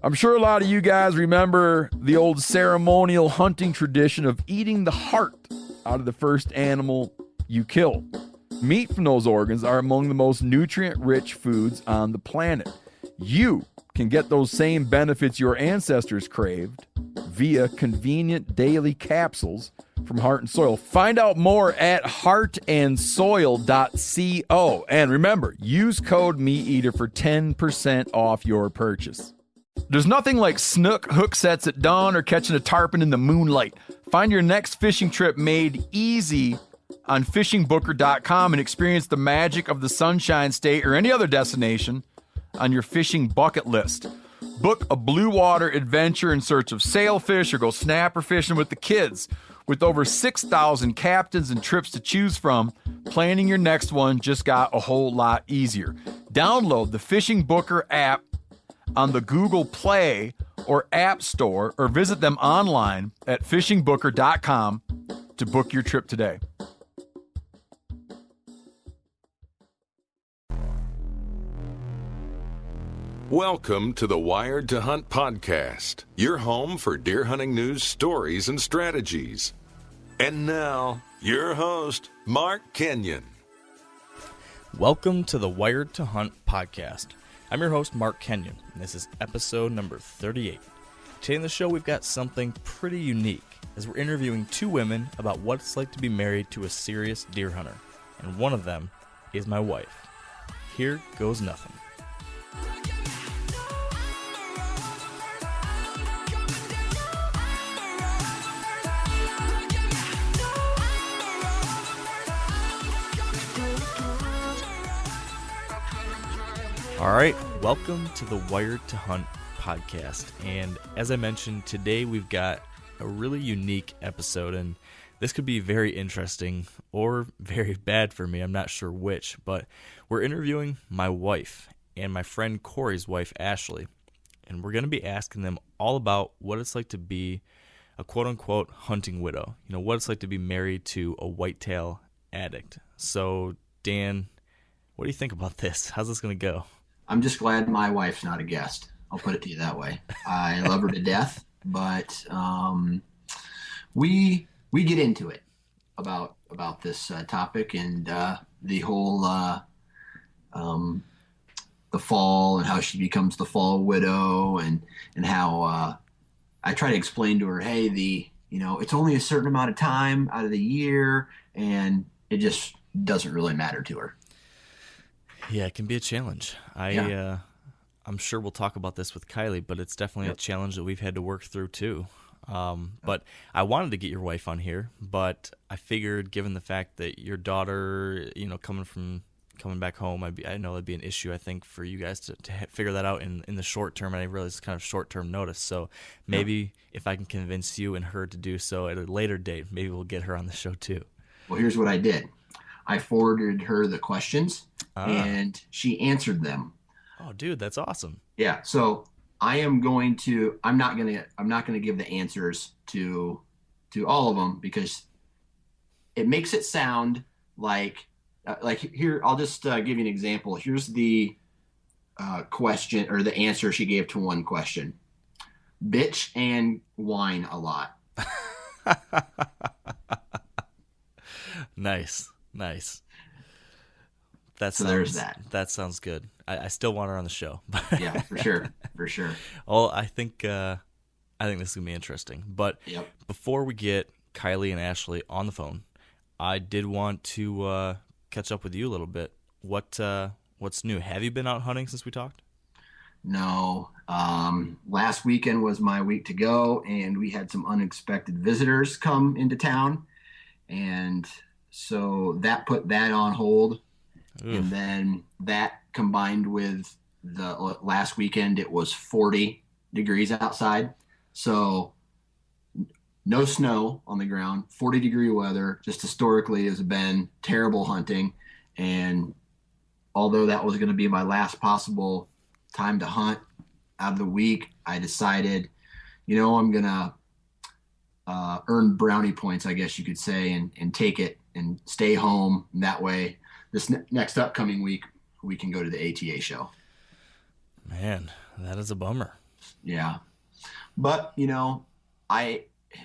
I'm sure a lot of you guys remember the old ceremonial hunting tradition of eating the heart out of the first animal you kill. Meat from those organs are among the most nutrient-rich foods on the planet. You can get those same benefits your ancestors craved via convenient daily capsules from Heart and Soil. Find out more at heartandsoil.co. And remember, use code MeatEater for 10% off your purchase. There's nothing like snook hook sets at dawn or catching a tarpon in the moonlight. Find your next fishing trip made easy on fishingbooker.com and experience the magic of the Sunshine State or any other destination on your fishing bucket list. Book a blue water adventure in search of sailfish or go snapper fishing with the kids. With over 6,000 captains and trips to choose from, planning your next one just got a whole lot easier. Download the Fishing Booker app on the Google Play or App Store or visit them online at fishingbooker.com to book your trip today. Welcome to the Wired to Hunt podcast, your home for deer hunting news, stories, and strategies. And now, your host, Mark Kenyon. Welcome to the Wired to Hunt podcast. I'm your host, Mark Kenyon, and this is episode number 38. Today on the show, we've got something pretty unique, as we're interviewing two women about what it's like to be married to a serious deer hunter, and one of them is my wife. Here goes nothing. All right, welcome to the Wired to Hunt podcast. And as I mentioned, today we've got a really unique episode, and this could be very interesting or very bad for me. I'm not sure which, but we're interviewing my wife and my friend Corey's wife, Ashley. And we're going to be asking them all about what it's like to be a quote-unquote hunting widow. You know, what it's like to be married to a whitetail addict. So, Dan, what do you think about this? How's this going to go? I'm just glad my wife's not a guest. I'll put it to you that way. I love her to death, but we get into it about this topic and the whole the fall and how she becomes the fall widow and how I try to explain to her, hey, it's only a certain amount of time out of the year, and it just doesn't really matter to her. Yeah, it can be a challenge. I'm sure we'll talk about this with Kylie, but it's definitely a challenge that we've had to work through too. But I wanted to get your wife on here, but I figured given the fact that your daughter, coming back home, I know it'd be an issue, I think, for you guys to figure that out in the short term, and I realize it's kind of short-term notice. So maybe if I can convince you and her to do so at a later date, maybe we'll get her on the show too. Well, here's what I did. I forwarded her the questions, and she answered them. Oh, dude, that's awesome. Yeah. So I'm not going to give the answers to all of them, because it makes it sound like here, I'll just give you an example. Here's the question or the answer she gave to one question. Bitch and whine a lot. Nice. There's that. That sounds good. I still want her on the show. Yeah, for sure. Well, I think this is gonna be interesting. But before we get Kylie and Ashley on the phone, I did want to catch up with you a little bit. What's new? Have you been out hunting since we talked? No. Last weekend was my week to go, and we had some unexpected visitors come into town, and so that put that on hold. Oof. And then that combined with the last weekend, it was 40 degrees outside. So no snow on the ground, 40-degree weather, just historically has been terrible hunting. And although that was going to be my last possible time to hunt out of the week, I decided, I'm going to earn brownie points, I guess you could say, and take it and stay home. And that way, this next upcoming week, we can go to the ATA show. Man, that is a bummer. Yeah. But,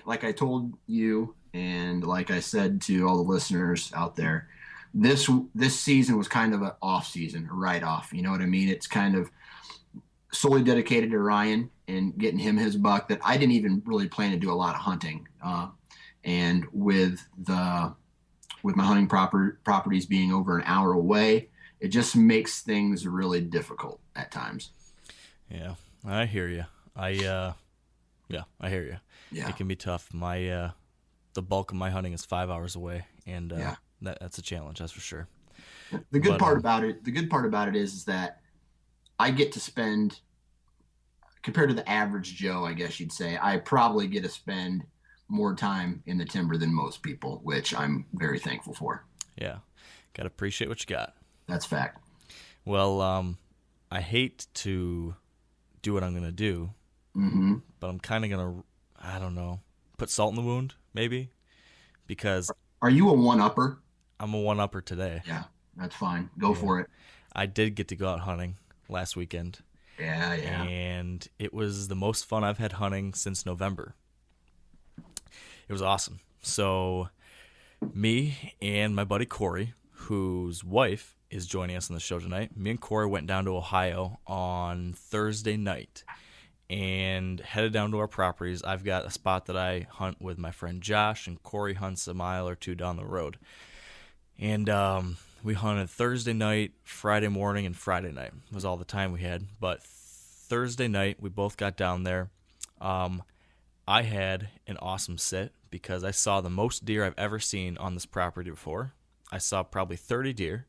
like I told you, and like I said to all the listeners out there, this season was kind of an off season, a write off. You know what I mean? It's kind of solely dedicated to Ryan and getting him his buck that I didn't even really plan to do a lot of hunting. And with my hunting properties being over an hour away, it just makes things really difficult at times. Yeah, I hear you. I hear you. Yeah. It can be tough. The bulk of my hunting is 5 hours away, and that's a challenge, that's for sure. The good part about it is that I get to spend, compared to the average Joe, I guess you'd say, I probably get to spend more time in the timber than most people, which I'm very thankful for. Yeah, got to appreciate what you got. That's fact. Well, I hate to do what I'm going to do, but I'm kind of going to, I don't know, put salt in the wound, maybe, because... Are you a one-upper? I'm a one-upper today. Yeah, that's fine. Go for it. I did get to go out hunting last weekend. Yeah. And it was the most fun I've had hunting since November. It was awesome. So me and my buddy Corey, whose wife is joining us on the show tonight, me and Corey went down to Ohio on Thursday night and headed down to our properties. I've got a spot that I hunt with my friend Josh, and Corey hunts a mile or two down the road. And we hunted Thursday night, Friday morning, and Friday night. It was all the time we had. But Thursday night, we both got down there. I had an awesome sit because I saw the most deer I've ever seen on this property before. I saw probably 30 deer,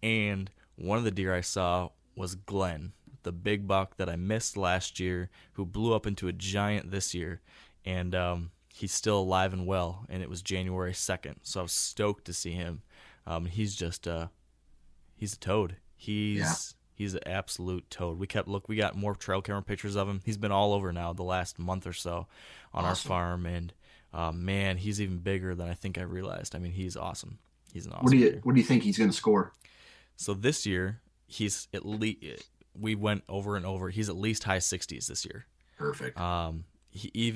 and one of the deer I saw was Glenn, the big buck that I missed last year, who blew up into a giant this year. And he's still alive and well, and it was January 2nd, so I was stoked to see him. He's just he's a toad. He's an absolute toad. We got more trail camera pictures of him. He's been all over now the last month or so on our farm, and man, he's even bigger than I think I realized. I mean, he's awesome. He's an awesome deer. What do you think he's going to score? So this year, he's at least, we went over and over, he's at least high 60s this year. Perfect. He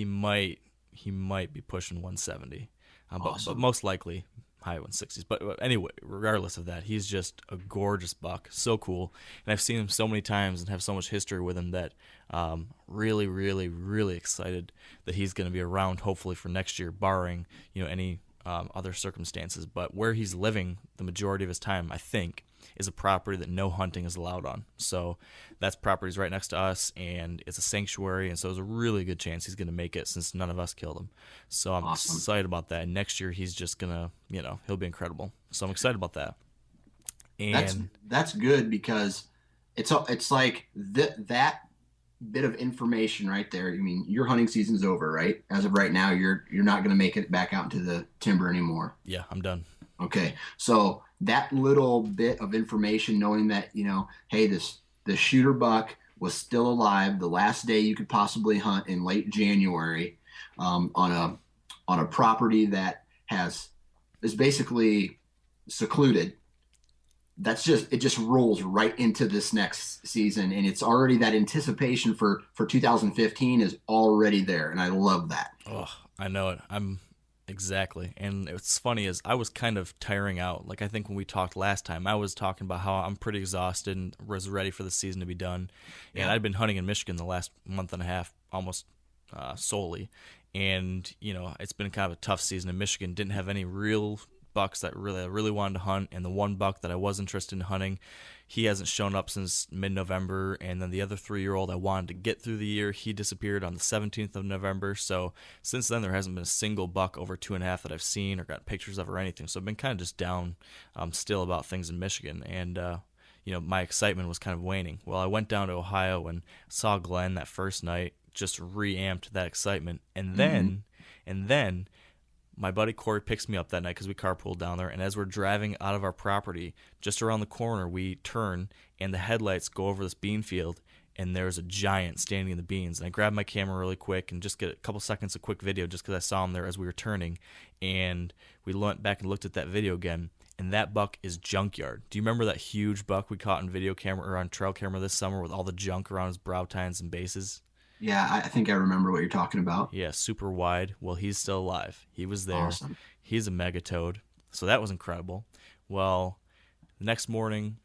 might be pushing 170, but most likely high 160s. But anyway, regardless of that, he's just a gorgeous buck, so cool. And I've seen him so many times and have so much history with him that really, really, really excited that he's going to be around, hopefully for next year, barring any other circumstances. But where he's living the majority of his time, I think, is a property that no hunting is allowed on. So that's property's right next to us, and it's a sanctuary, and so there's a really good chance he's going to make it since none of us killed him. So I'm excited about that. And next year he's just going to, he'll be incredible. So I'm excited about that. And that's good because it's like that bit of information right there. I mean, your hunting season's over, right? As of right now, you're not going to make it back out into the timber anymore. Yeah, I'm done. Okay. So that little bit of information, knowing that, hey, the shooter buck was still alive the last day you could possibly hunt in late January, on a property that is basically secluded. It just rolls right into this next season, and it's already that anticipation for 2015 is already there, and I love that. Oh, I know it. Exactly. And what's funny is I was kind of tiring out. Like, I think when we talked last time, I was talking about how I'm pretty exhausted and was ready for the season to be done. And I'd been hunting in Michigan the last month and a half almost solely. And, it's been kind of a tough season in Michigan. Didn't have any real bucks that I really wanted to hunt. And the one buck that I was interested in hunting, he hasn't shown up since mid-November. And then the other 3-year-old I wanted to get through the year, he disappeared on the 17th of November. So since then, there hasn't been a single buck over 2.5 that I've seen or got pictures of or anything. So I've been kind of just down still about things in Michigan. And, my excitement was kind of waning. Well, I went down to Ohio and saw Glenn that first night, just reamped that excitement. And then my buddy Corey picks me up that night because we carpooled down there, and as we're driving out of our property, just around the corner, we turn, and the headlights go over this bean field, and there's a giant standing in the beans. And I grabbed my camera really quick and just get a couple seconds of quick video just because I saw him there as we were turning. And we went back and looked at that video again, and that buck is Junkyard. Do you remember that huge buck we caught on video camera or on trail camera this summer with all the junk around his brow tines and bases? Yeah, I think I remember what you're talking about. Yeah, super wide. Well, he's still alive. He was there. Awesome. He's a mega toad. So that was incredible. Well, the next morning,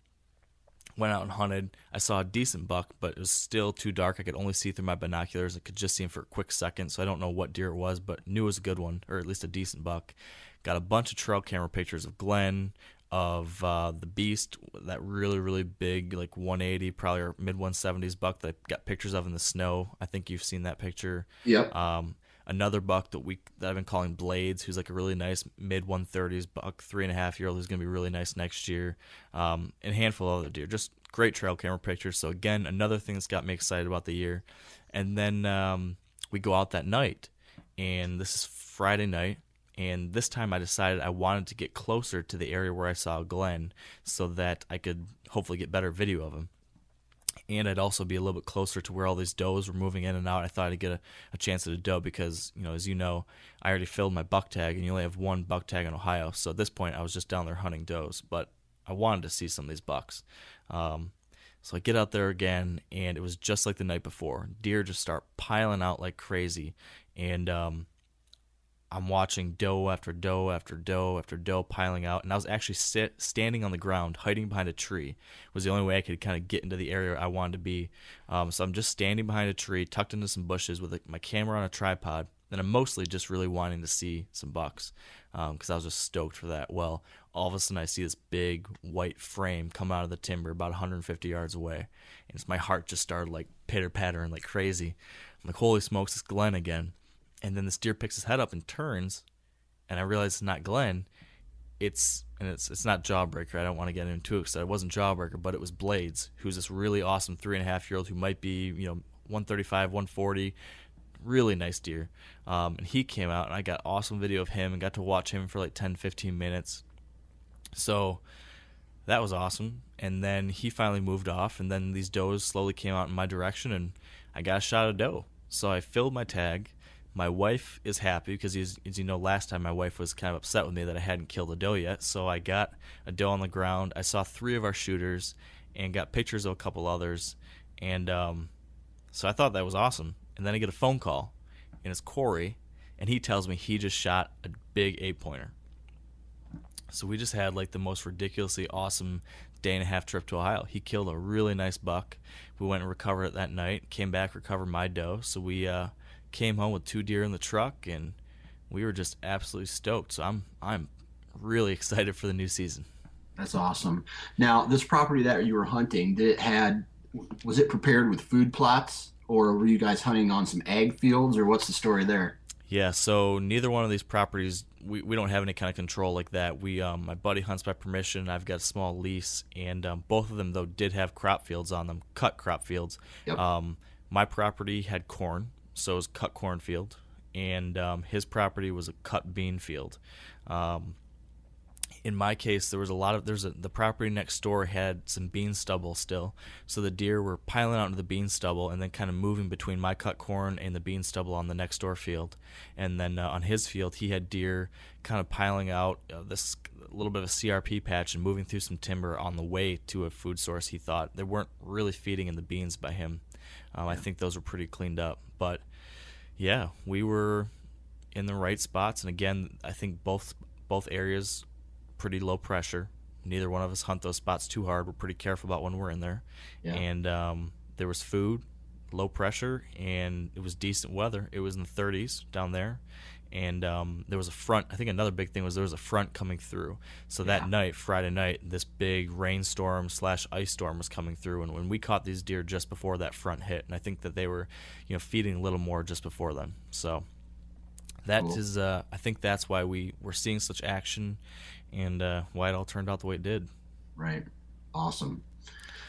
went out and hunted. I saw a decent buck, but it was still too dark. I could only see through my binoculars. I could just see him for a quick second, so I don't know what deer it was, but knew it was a good one, or at least a decent buck. Got a bunch of trail camera pictures of Glenn, of the Beast, that really, really big, like 180, probably or mid-170s buck that I got pictures of in the snow. I think you've seen that picture. Yep. Another buck that I've been calling Blades, who's like a really nice mid-130s buck, 3.5-year-old, who's going to be really nice next year, and a handful of other deer. Just great trail camera pictures. So again, another thing that's got me excited about the year. And then we go out that night, and this is Friday night. And this time I decided I wanted to get closer to the area where I saw Glenn so that I could hopefully get better video of him. And I'd also be a little bit closer to where all these does were moving in and out. I thought I'd get a chance at a doe because, as you know, I already filled my buck tag, and you only have one buck tag in Ohio. So at this point, I was just down there hunting does. But I wanted to see some of these bucks. So I get out there again, and it was just like the night before. Deer just start piling out like crazy. And I'm watching doe after doe after doe after doe piling out, and I was actually standing on the ground, hiding behind a tree. Was the only way I could kind of get into the area I wanted to be. So I'm just standing behind a tree, tucked into some bushes with my camera on a tripod, and I'm mostly just really wanting to see some bucks because I was just stoked for that. Well, all of a sudden I see this big white frame come out of the timber about 150 yards away, and my heart just started like pitter-pattering like crazy. I'm like, holy smokes, it's Glenn again. And then this deer picks his head up and turns, and I realize it's not Glenn. It's not Jawbreaker. I don't want to get into it because it wasn't Jawbreaker, but it was Blades, who's this really awesome 3.5-year-old who might be 135, 140, really nice deer. And he came out, and I got awesome video of him and got to watch him for like 10, 15 minutes. So that was awesome. And then he finally moved off, and then these does slowly came out in my direction, and I got a shot of doe. So I filled my tag. My wife is happy because, as you know, last time my wife was kind of upset with me that I hadn't killed a doe yet. So I got a doe on the ground. I saw 3 of our shooters and got pictures of a couple others. And so I thought that was awesome. And then I get a phone call, and it's Corey, and he tells me he just shot a big 8-pointer. So we just had like the most ridiculously awesome day-and-a-half trip to Ohio. He killed a really nice buck. We went and recovered it that night, came back, recovered my doe. So we came home with 2 deer in the truck, and we were just absolutely stoked. So I'm really excited for the new season. That's awesome. Now, this property that you were hunting, was it prepared with food plots, or were you guys hunting on some ag fields, or what's the story there? Yeah, so neither one of these properties, we don't have any kind of control like that. My buddy hunts by permission. I've got a small lease, and both of them, though, did have crop fields on them, cut crop fields. Yep. My property had corn, so it was cut cornfield, and his property was a cut bean field. In my case, there was the property next door had some bean stubble still, so the deer were piling out into the bean stubble and then kind of moving between my cut corn and the bean stubble on the next door field. And then on his field, he had deer kind of piling out this little bit of a CRP patch and moving through some timber on the way to a food source. He thought they weren't really feeding in the beans by him. I think those were pretty cleaned up, but yeah, we were in the right spots. And again, I think both areas pretty low pressure. Neither one of us hunt those spots too hard. We're pretty careful about when we're in there. Yeah. And there was food, low pressure, and it was decent weather. It was in the 30s down there. And there was a front. I think another big thing was there was a front coming through. So that night, Friday night, this big rainstorm / ice storm was coming through. And when we caught these deer just before that front hit, and I think that they were, feeding a little more just before then. So that is, I think that's why we were seeing such action, and why it all turned out the way it did. Right. Awesome.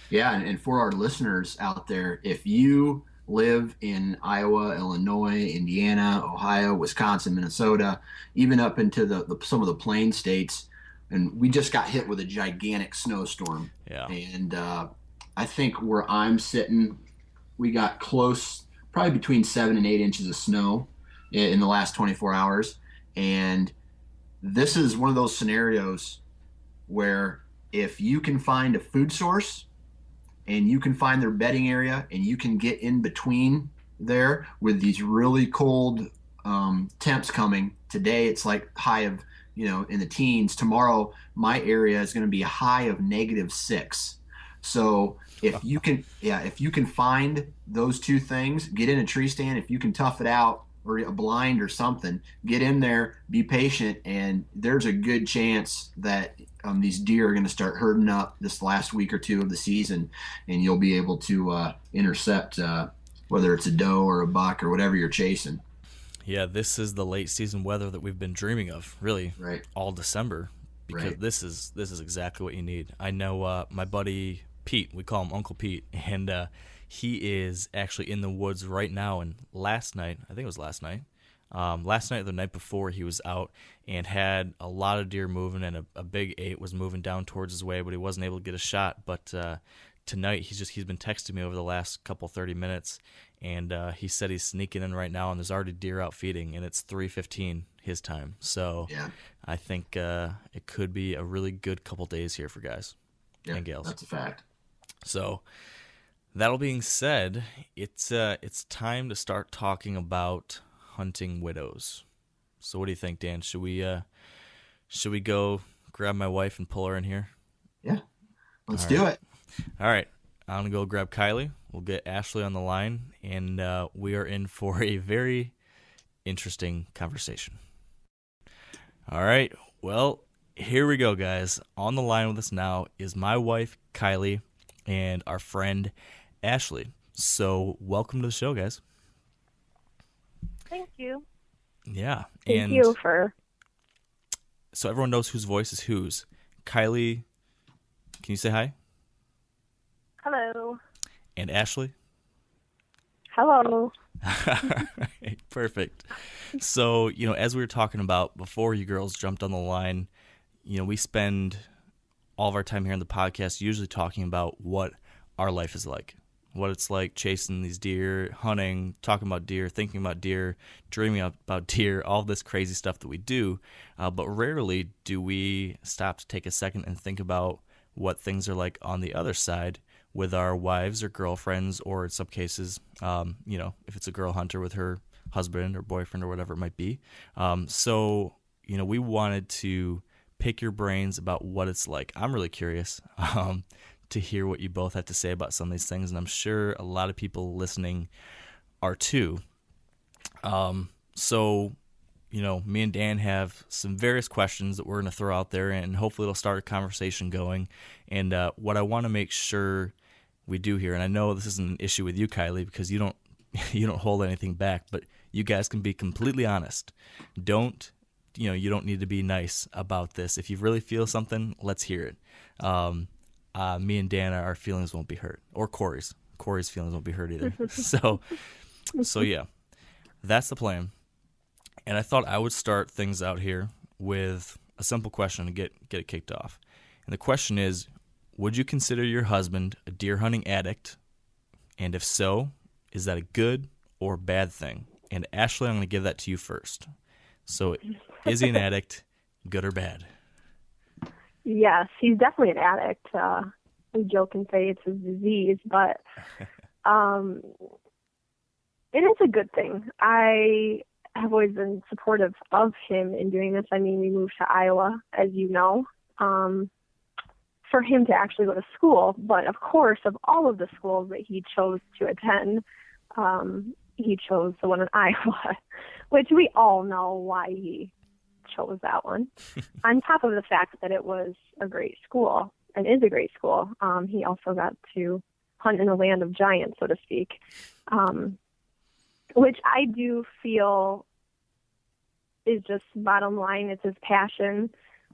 Yeah, and for our listeners out there, if you live in Iowa, Illinois, Indiana, Ohio, Wisconsin, Minnesota, even up into some of the plain states, and we just got hit with a gigantic snowstorm. Yeah. And I think where I'm sitting, we got close, probably between 7 and 8 inches of snow in the last 24 hours. And this is one of those scenarios where if you can find a food source and you can find their bedding area and you can get in between there with these really cold temps coming. Today it's like high of, in the teens. Tomorrow my area is going to be a high of -6. So if you can find those two things, get in a tree stand. If you can tough it out, or a blind or something, get in there, be patient, and there's a good chance that these deer are going to start herding up this last week or two of the season, and you'll be able to intercept whether it's a doe or a buck or whatever you're chasing. Yeah, this is the late season weather that we've been dreaming of, really, Right. all December, because Right. this is exactly what you need. I know my buddy Pete, we call him Uncle Pete, and he is actually in the woods right now. And last night or the night before, he was out and had a lot of deer moving, and a big 8 was moving down towards his way, but he wasn't able to get a shot. But tonight he's been texting me over the last couple 30 minutes, and he said he's sneaking in right now, and there's already deer out feeding, and it's 3:15 his time. So Yeah. I think it could be a really good couple days here for guys and gals. That's a fact. So that all being said, it's time to start talking about hunting widows. So what do you think, Dan? Should we go grab my wife and pull her in here? Yeah. Let's All do right. it. All right. I'm going to go grab Kylie. We'll get Ashley on the line, and we are in for a very interesting conversation. All right. Well, here we go, guys. On the line with us now is my wife, Kylie, and our friend, Ashley. So welcome to the show, guys. Thank you. Yeah. Thank you for... So everyone knows whose voice is whose. Kylie, can you say hi? Hello. And Ashley? Hello. Right, perfect. So, as we were talking about before you girls jumped on the line, we spend all of our time here on the podcast usually talking about what our life is like, what it's like chasing these deer, hunting, talking about deer, thinking about deer, dreaming about deer, all this crazy stuff that we do. But rarely do we stop to take a second and think about what things are like on the other side with our wives or girlfriends, or in some cases, if it's a girl hunter with her husband or boyfriend or whatever it might be. So we wanted to pick your brains about what it's like. I'm really curious to hear what you both have to say about some of these things, and I'm sure a lot of people listening are too. So, me and Dan have some various questions that we're going to throw out there, and hopefully it'll start a conversation going. And what I want to make sure we do here, and I know this isn't an issue with you, Kylie, because you don't hold anything back, but you guys can be completely honest. You don't need to be nice about this. If you really feel something, let's hear it. Me and Dan, our feelings won't be hurt, or Corey's feelings won't be hurt either. So yeah, that's the plan. And I thought I would start things out here with a simple question to get it kicked off. And the question is, would you consider your husband a deer hunting addict? And if so, is that a good or bad thing? And Ashley, I'm going to give that to you first. So is he an addict, good or bad? Yes, he's definitely an addict. We joke and say it's his disease, but it is a good thing. I have always been supportive of him in doing this. I mean, we moved to Iowa, as you know, for him to actually go to school. But of course, of all of the schools that he chose to attend, he chose the one in Iowa, which we all know why he chose that one. On top of the fact that it was a great school and is a great school, he also got to hunt in the land of giants, so to speak, which I do feel is just bottom line. It's his passion.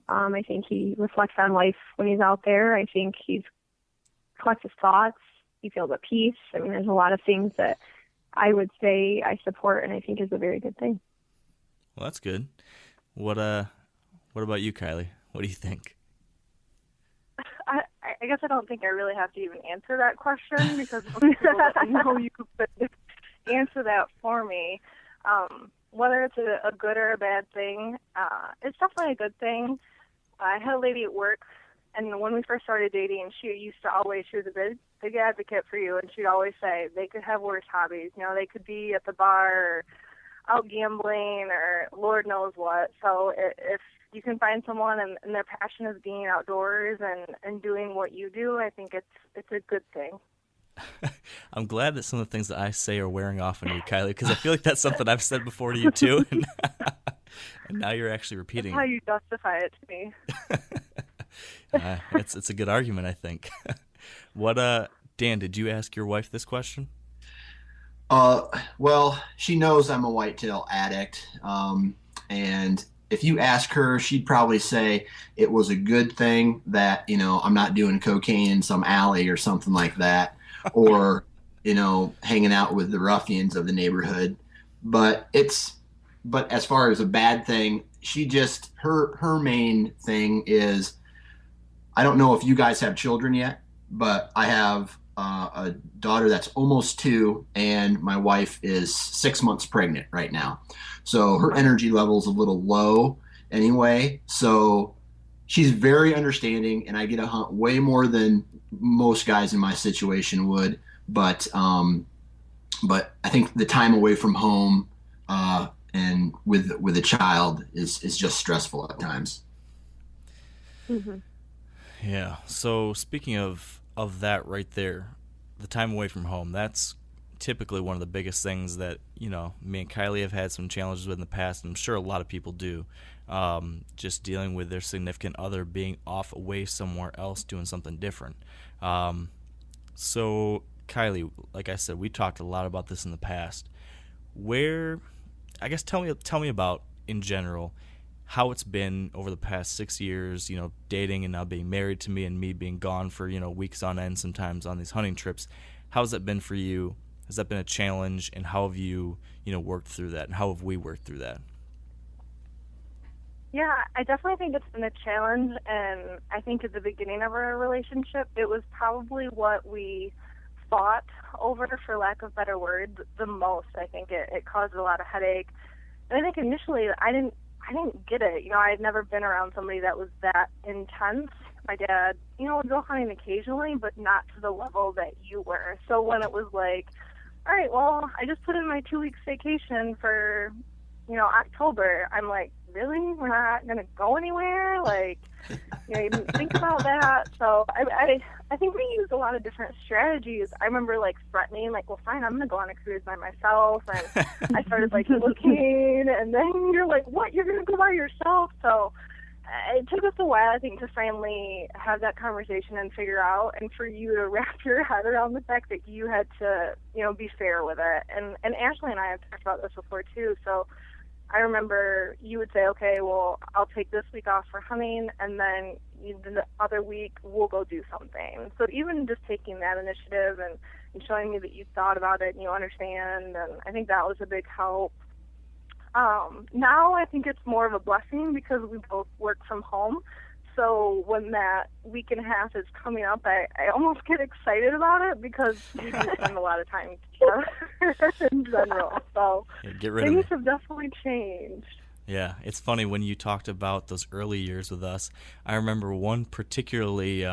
I think he reflects on life when he's out there. I think he collects his thoughts. He feels at peace. I mean, there's a lot of things that I would say I support and I think is a very good thing. Well, that's good. What about you, Kylie? What do you think? I guess I don't think I really have to even answer that question because most people that know you could answer that for me. Whether it's a good or a bad thing, it's definitely a good thing. I had a lady at work And when we first started dating, she was a big advocate for you, and she'd always say they could have worse hobbies. You know, they could be at the bar or out gambling or Lord knows what. So if you can find someone and their passion is being outdoors and doing what you do, I think it's a good thing. I'm glad that some of the things that I say are wearing off on you, Kylie, because I feel like that's something I've said before to you too, and now you're actually repeating That's how you justify it to me. It's a good argument, I think. Dan, did you ask your wife this question? Well, she knows I'm a whitetail addict, and if you ask her, she'd probably say it was a good thing that, you know, I'm not doing cocaine in some alley or something like that, or, you know, hanging out with the ruffians of the neighborhood. But as far as a bad thing, her main thing is, I don't know if you guys have children yet, but I have a daughter that's almost 2, and my wife is 6 months pregnant right now. So her energy level's a little low anyway. So she's very understanding, and I get to hunt way more than most guys in my situation would. But I think the time away from home and with a child is just stressful at times. Mm-hmm. Yeah. So speaking of that right there, the time away from home, that's typically one of the biggest things that, you know, me and Kylie have had some challenges with in the past, and I'm sure a lot of people do, just dealing with their significant other being off away somewhere else doing something different. So Kylie, like I said, we talked a lot about this in the past. Tell me about, in general, how it's been over the past 6 years, you know, dating and now being married to me and me being gone for, you know, weeks on end sometimes on these hunting trips. How's that been for you? Has that been a challenge, and how have you, you know, worked through that, and how have we worked through that? Yeah, I definitely think it's been a challenge, and I think at the beginning of our relationship, it was probably what we fought over, for lack of better words, the most. I think it caused a lot of headache. And I think initially I didn't get it. You know, I had never been around somebody that was that intense. My dad, you know, would go hunting occasionally, but not to the level that you were. So when it was like, all right, well, I just put in my 2 weeks vacation for, you know, October, I'm like, really? We're not going to go anywhere? Like, you know, you didn't think about that. So I think we used a lot of different strategies. I remember, like, threatening, like, well, fine, I'm going to go on a cruise by myself. And I started, like, looking, and then you're like, what, you're going to go by yourself? So it took us a while, I think, to finally have that conversation and figure out, and for you to wrap your head around the fact that you had to, you know, be fair with it. And Ashley and I have talked about this before, too. So I remember you would say, okay, well, I'll take this week off for hunting, and then the other week we'll go do something. So even just taking that initiative and showing me that you thought about it and you understand, and I think that was a big help. Now I think it's more of a blessing because we both work from home. So when that week and a half is coming up, I almost get excited about it because we do spend a lot of time together in general. So things have definitely changed. Yeah, it's funny when you talked about those early years with us. I remember one particularly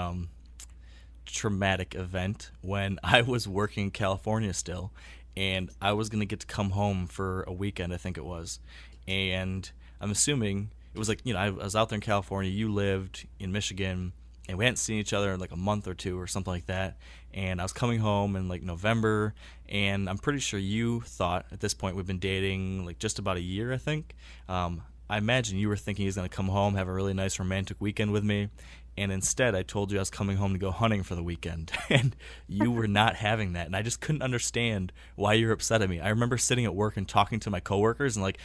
traumatic event when I was working in California still, and I was going to get to come home for a weekend, I think it was. And I'm assuming it was like, you know, I was out there in California, you lived in Michigan, and we hadn't seen each other in like a month or two or something like that. And I was coming home in like November, and I'm pretty sure you thought at this point we've been dating like just about a year, I think. I imagine you were thinking he's going to come home, have a really nice romantic weekend with me. And instead, I told you I was coming home to go hunting for the weekend, and you were not having that. And I just couldn't understand why you were upset at me. I remember sitting at work and talking to my coworkers and like,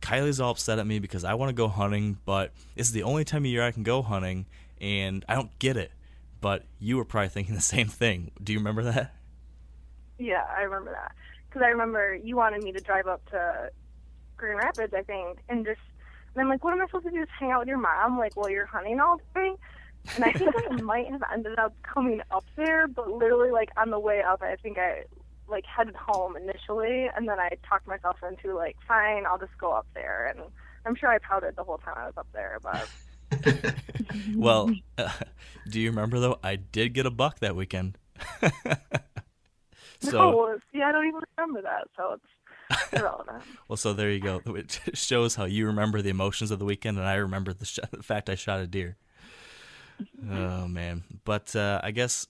Kylie's all upset at me because I want to go hunting, but this is the only time of year I can go hunting, and I don't get it. But you were probably thinking the same thing. Do you remember that? Yeah, I remember that. Because I remember you wanted me to drive up to Grand Rapids, I think, and I'm like, what am I supposed to do, just hang out with your mom, like, while you're hunting all day? And I think I might have ended up coming up there, but literally, like, on the way up, I think I, like, headed home initially, and then I talked myself into, like, fine, I'll just go up there. And I'm sure I pouted the whole time I was up there, but Well, do you remember, though? I did get a buck that weekend. No, see, I don't even remember that, so it's irrelevant. Well, so there you go. It shows how you remember the emotions of the weekend, and I remember the fact I shot a deer. Oh, man. But I guess,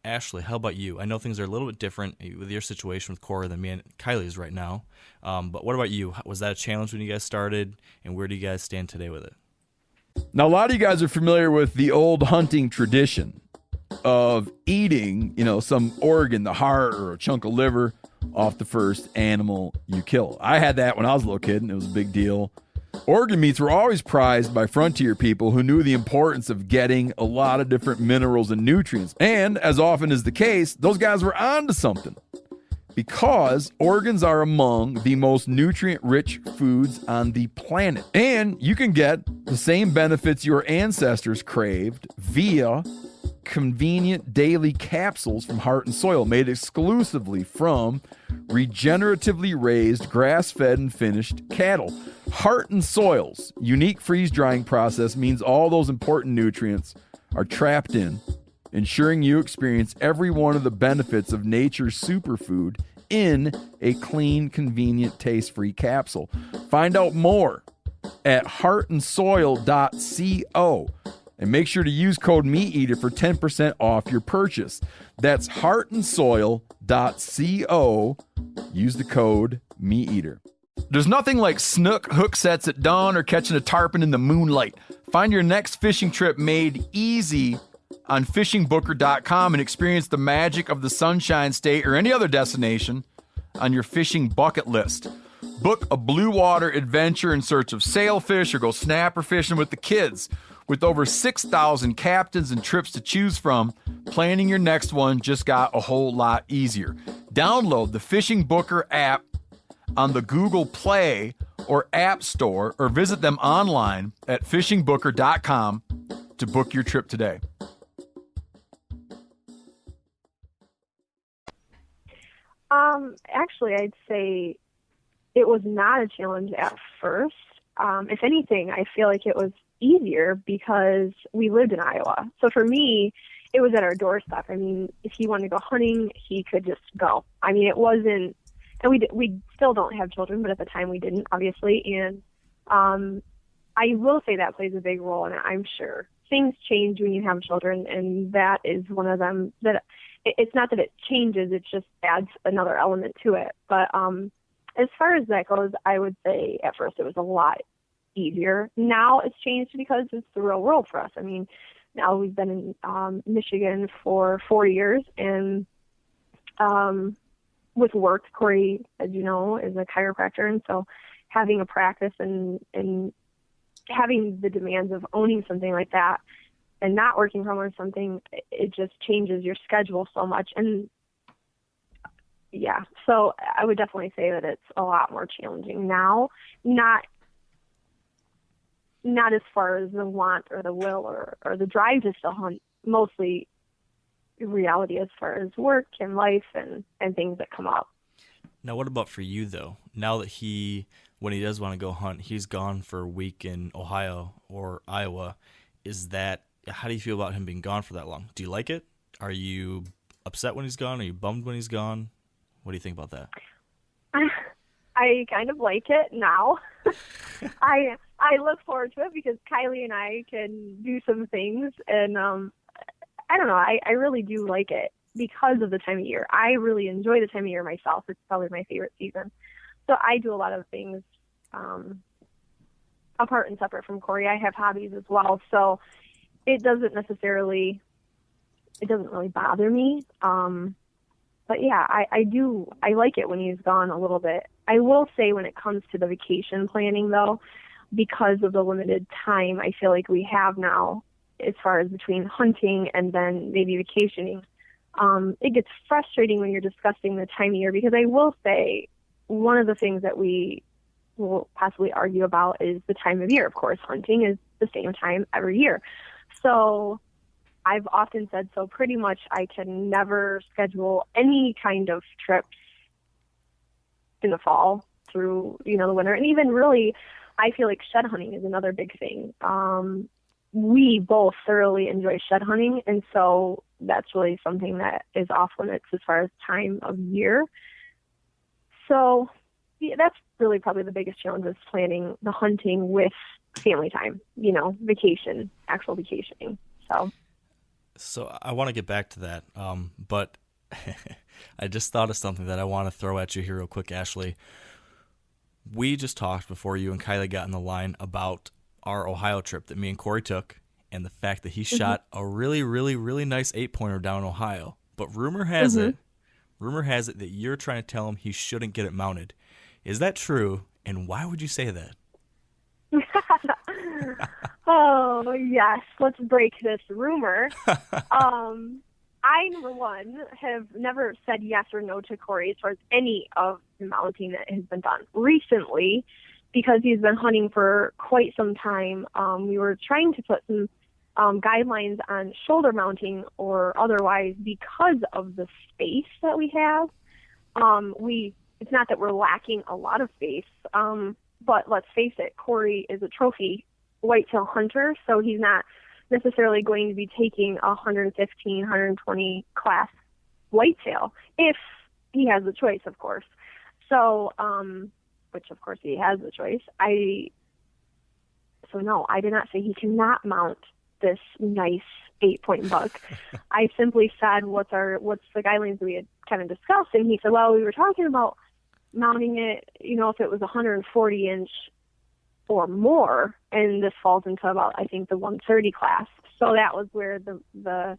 Ashley, how about you? I know things are a little bit different with your situation with Corey than me and Kylie's right now. But what about you? Was that a challenge when you guys started, and where do you guys stand today with it? Now, a lot of you guys are familiar with the old hunting tradition of eating, some organ, the heart or a chunk of liver off the first animal you kill. I had that when I was a little kid, and it was a big deal. Organ meats were always prized by frontier people who knew the importance of getting a lot of different minerals and nutrients. And as often is the case, those guys were onto something, because organs are among the most nutrient-rich foods on the planet. And you can get the same benefits your ancestors craved via convenient daily capsules from Heart and Soil, made exclusively from regeneratively raised, grass-fed, and finished cattle. Heart and Soil's unique freeze-drying process means all those important nutrients are trapped in, ensuring you experience every one of the benefits of nature's superfood in a clean, convenient, taste-free capsule. Find out more at heartandsoil.co. And make sure to use code MeatEater for 10% off your purchase. That's heartandsoil.co. Use the code MeatEater. There's nothing like snook hook sets at dawn or catching a tarpon in the moonlight. Find your next fishing trip made easy on fishingbooker.com and experience the magic of the Sunshine State or any other destination on your fishing bucket list. Book a blue water adventure in search of sailfish or go snapper fishing with the kids. With over 6,000 captains and trips to choose from, planning your next one just got a whole lot easier. Download the Fishing Booker app on the Google Play or App Store, or visit them online at fishingbooker.com to book your trip today. Actually, I'd say it was not a challenge at first. If anything, I feel like it was easier because we lived in Iowa. So for me, it was at our doorstep. I mean, if he wanted to go hunting, he could just go. I mean, it wasn't, and we still don't have children, but at the time we didn't, obviously. And I will say that plays a big role, and I'm sure things change when you have children, and that is one of them. That it's not that it changes, it just adds another element to it. But as far as that goes, I would say at first it was a lot easier. Now it's changed because it's the real world for us. I mean, now we've been in Michigan for 4 years, and with work, Corey, as you know, is a chiropractor, and so having a practice and having the demands of owning something like that and not working from or something, it just changes your schedule so much. And yeah, so I would definitely say that it's a lot more challenging now. Not as far as the want or the will or the drive to still hunt, mostly reality as far as work and life and things that come up. Now, what about for you, though? Now that when he does want to go hunt, he's gone for a week in Ohio or Iowa. How do you feel about him being gone for that long? Do you like it? Are you upset when he's gone? Are you bummed when he's gone? What do you think about that? I kind of like it now. I look forward to it because Kylie and I can do some things, and I don't know. I really do like it because of the time of year. I really enjoy the time of year myself. It's probably my favorite season. So I do a lot of things apart and separate from Corey. I have hobbies as well, so it doesn't really bother me. But yeah, I like it when he's gone a little bit. I will say when it comes to the vacation planning, though, because of the limited time I feel like we have now, as far as between hunting and then maybe vacationing, it gets frustrating when you're discussing the time of year, because I will say one of the things that we will possibly argue about is the time of year. Of course, hunting is the same time every year. So I've often said, so pretty much I can never schedule any kind of trips in the fall through, the winter. And even really I feel like shed hunting is another big thing. We both thoroughly enjoy shed hunting, and so that's really something that is off limits as far as time of year. So yeah, that's really probably the biggest challenge, is planning the hunting with family time, vacation, actual vacationing. So I want to get back to that, but I just thought of something that I want to throw at you here real quick, Ashley. We just talked before you and Kylie got in the line about our Ohio trip that me and Corey took, and the fact that he shot a really, really, really nice 8-pointer down in Ohio. But rumor has it that you're trying to tell him he shouldn't get it mounted. Is that true? And why would you say that? Oh, yes. Let's break this rumor. I, number one, have never said yes or no to Corey as far as any of the mounting that has been done. Recently, because he's been hunting for quite some time, we were trying to put some guidelines on shoulder mounting or otherwise because of the space that we have. It's not that we're lacking a lot of space, but let's face it, Corey is a trophy whitetail hunter, so he's not necessarily going to be taking a 115, 120 class whitetail if he has the choice, of course. So, which of course he has the choice. No, I did not say he cannot mount this nice 8-point buck. I simply said, what's the guidelines we had kind of discussed, and he said, well, we were talking about mounting it, if it was 140 inch or more, and this falls into about, I think, the 130 class. So that was where the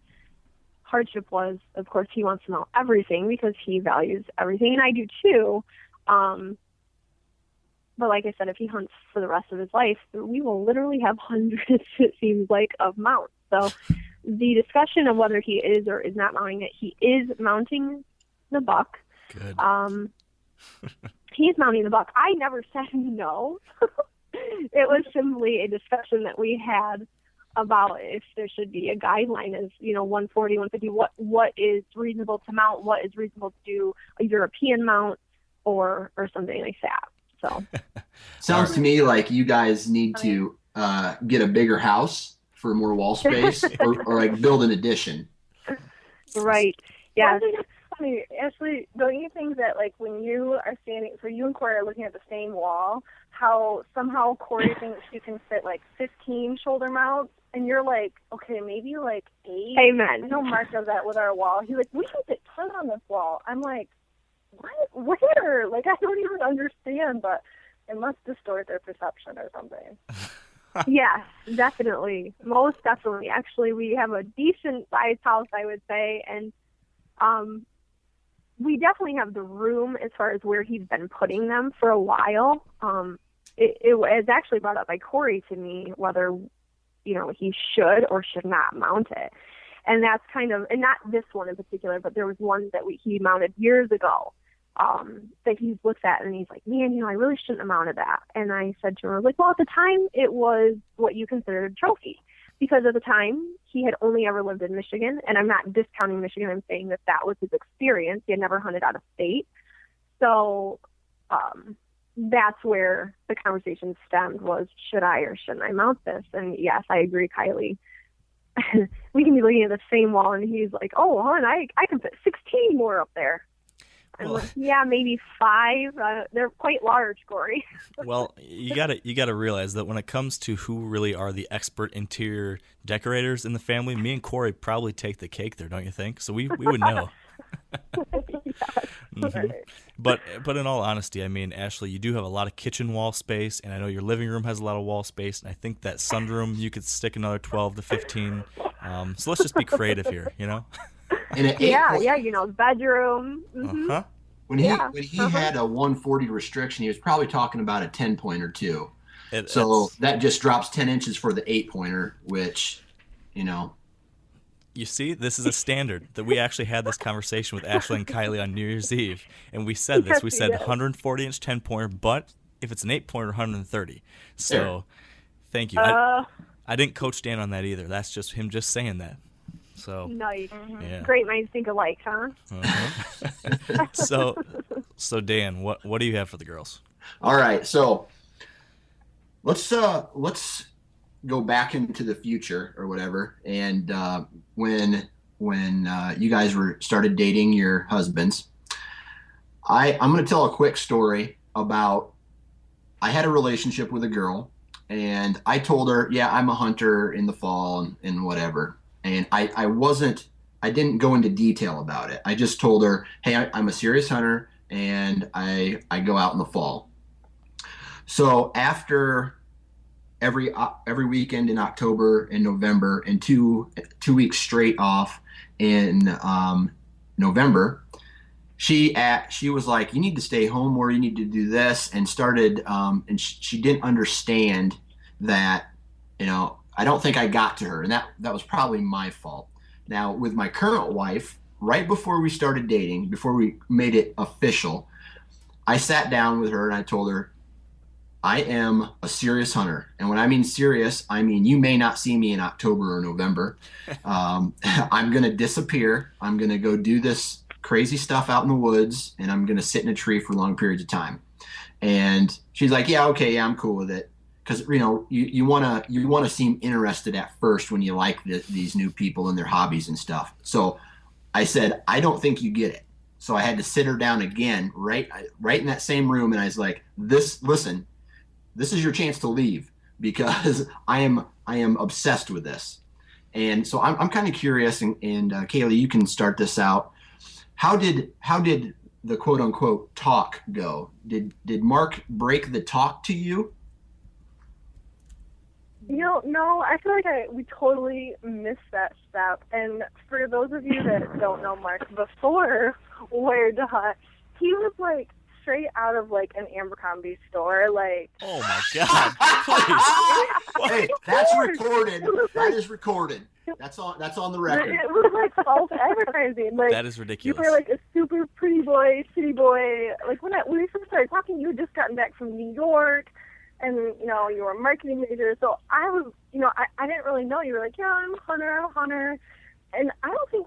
hardship was. Of course, he wants to mount everything because he values everything, and I do too. But like I said, if he hunts for the rest of his life, we will literally have hundreds, it seems like, of mounts. So the discussion of whether he is or is not mounting it, he is mounting the buck. Good. He's mounting the buck. I never said no. It was simply a discussion that we had about if there should be a guideline as, 140, 150, what is reasonable to mount, what is reasonable to do a European mount or something like that. So sounds to me like you guys need to get a bigger house for more wall space or like build an addition. Right. Yeah. Funny, Ashley, don't you think that like when you are standing, so you and Corey are looking at the same wall, how somehow Corey thinks you can fit like 15 shoulder mounts, and you're like, okay, maybe like 8. Amen. I know Mark does that with our wall. He's like, we can fit 10 on this wall. I'm like, what? Where? Like, I don't even understand, but it must distort their perception or something. Yes, definitely. Most definitely. Actually, we have a decent sized house, I would say, and we definitely have the room as far as where he's been putting them for a while. It was actually brought up by Corey to me whether, he should or should not mount it. And that's kind of, and not this one in particular, but there was one that he mounted years ago that he's looked at and he's like, man, I really shouldn't have mounted that. And I said to him, well, at the time it was what you considered a trophy. Because at the time, he had only ever lived in Michigan, and I'm not discounting Michigan. I'm saying that was his experience. He had never hunted out of state. So that's where the conversation stemmed was, should I or shouldn't I mount this? And yes, I agree, Kylie. We can be looking at the same wall, and he's like, oh, hon, I can fit 16 more up there. I'm like, yeah, maybe 5. They're quite large, Corey. Well, you gotta realize that when it comes to who really are the expert interior decorators in the family, me and Corey probably take the cake there, don't you think? So we would know. Mm-hmm. But in all honesty, I mean, Ashley, you do have a lot of kitchen wall space, and I know your living room has a lot of wall space, and I think that sunroom you could stick another 12 to 15. So let's just be creative here, And the bedroom. Mm-hmm. Uh-huh. When he had a 140 restriction, he was probably talking about a 10-pointer too. That just drops 10 inches for the 8-pointer, which, You see, this is a standard that we actually had this conversation with Ashley and Kylie on New Year's Eve, and we said this. We said 140-inch 10-pointer, but if it's an 8-pointer, 130. So, Thank you. I didn't coach Dan on that either. That's just him just saying that. So nice. Yeah. Great minds think alike, huh? Uh-huh. So Dan, what do you have for the girls? All right. So let's go back into the future or whatever. And when you guys started dating your husbands, I'm going to tell a quick story about. I had a relationship with a girl, and I told her, yeah, I'm a hunter in the fall and whatever. And I didn't go into detail about it. I just told her, hey, I'm a serious hunter, and I go out in the fall. So after every weekend in October and November, and two weeks straight off in November, she was like, you need to stay home, or you need to do this, and started and she didn't understand that, I don't think I got to her, and that was probably my fault. Now with my current wife, right before we started dating, before we made it official, I sat down with her and I told her, I am a serious hunter. And when I mean serious, I mean you may not see me in October or November. I'm going to disappear. I'm going to go do this crazy stuff out in the woods, and I'm going to sit in a tree for long periods of time. And she's like, yeah, okay, yeah, I'm cool with it. Because, you want to seem interested at first when you like these new people and their hobbies and stuff. So I said, I don't think you get it. So I had to sit her down again, right in that same room. And I was like, listen, this is your chance to leave, because I am obsessed with this. And so I'm kind of curious, and Kaylee, you can start this out. How did the quote unquote talk go? Did Mark break the talk to you? No, I feel like we totally missed that step. And for those of you that don't know Mark, before Wired to Hunt, he was like straight out of like an Abercrombie store. Like, oh my God! Please. Hey, that's recorded. That is recorded. That's on the record. It was like false advertising. Like, that is ridiculous. You were like a super pretty boy, city boy. Like when we first started talking, you had just gotten back from New York, and you were a marketing major. So I was, I didn't really know. You were like, yeah, I'm a hunter. And I don't think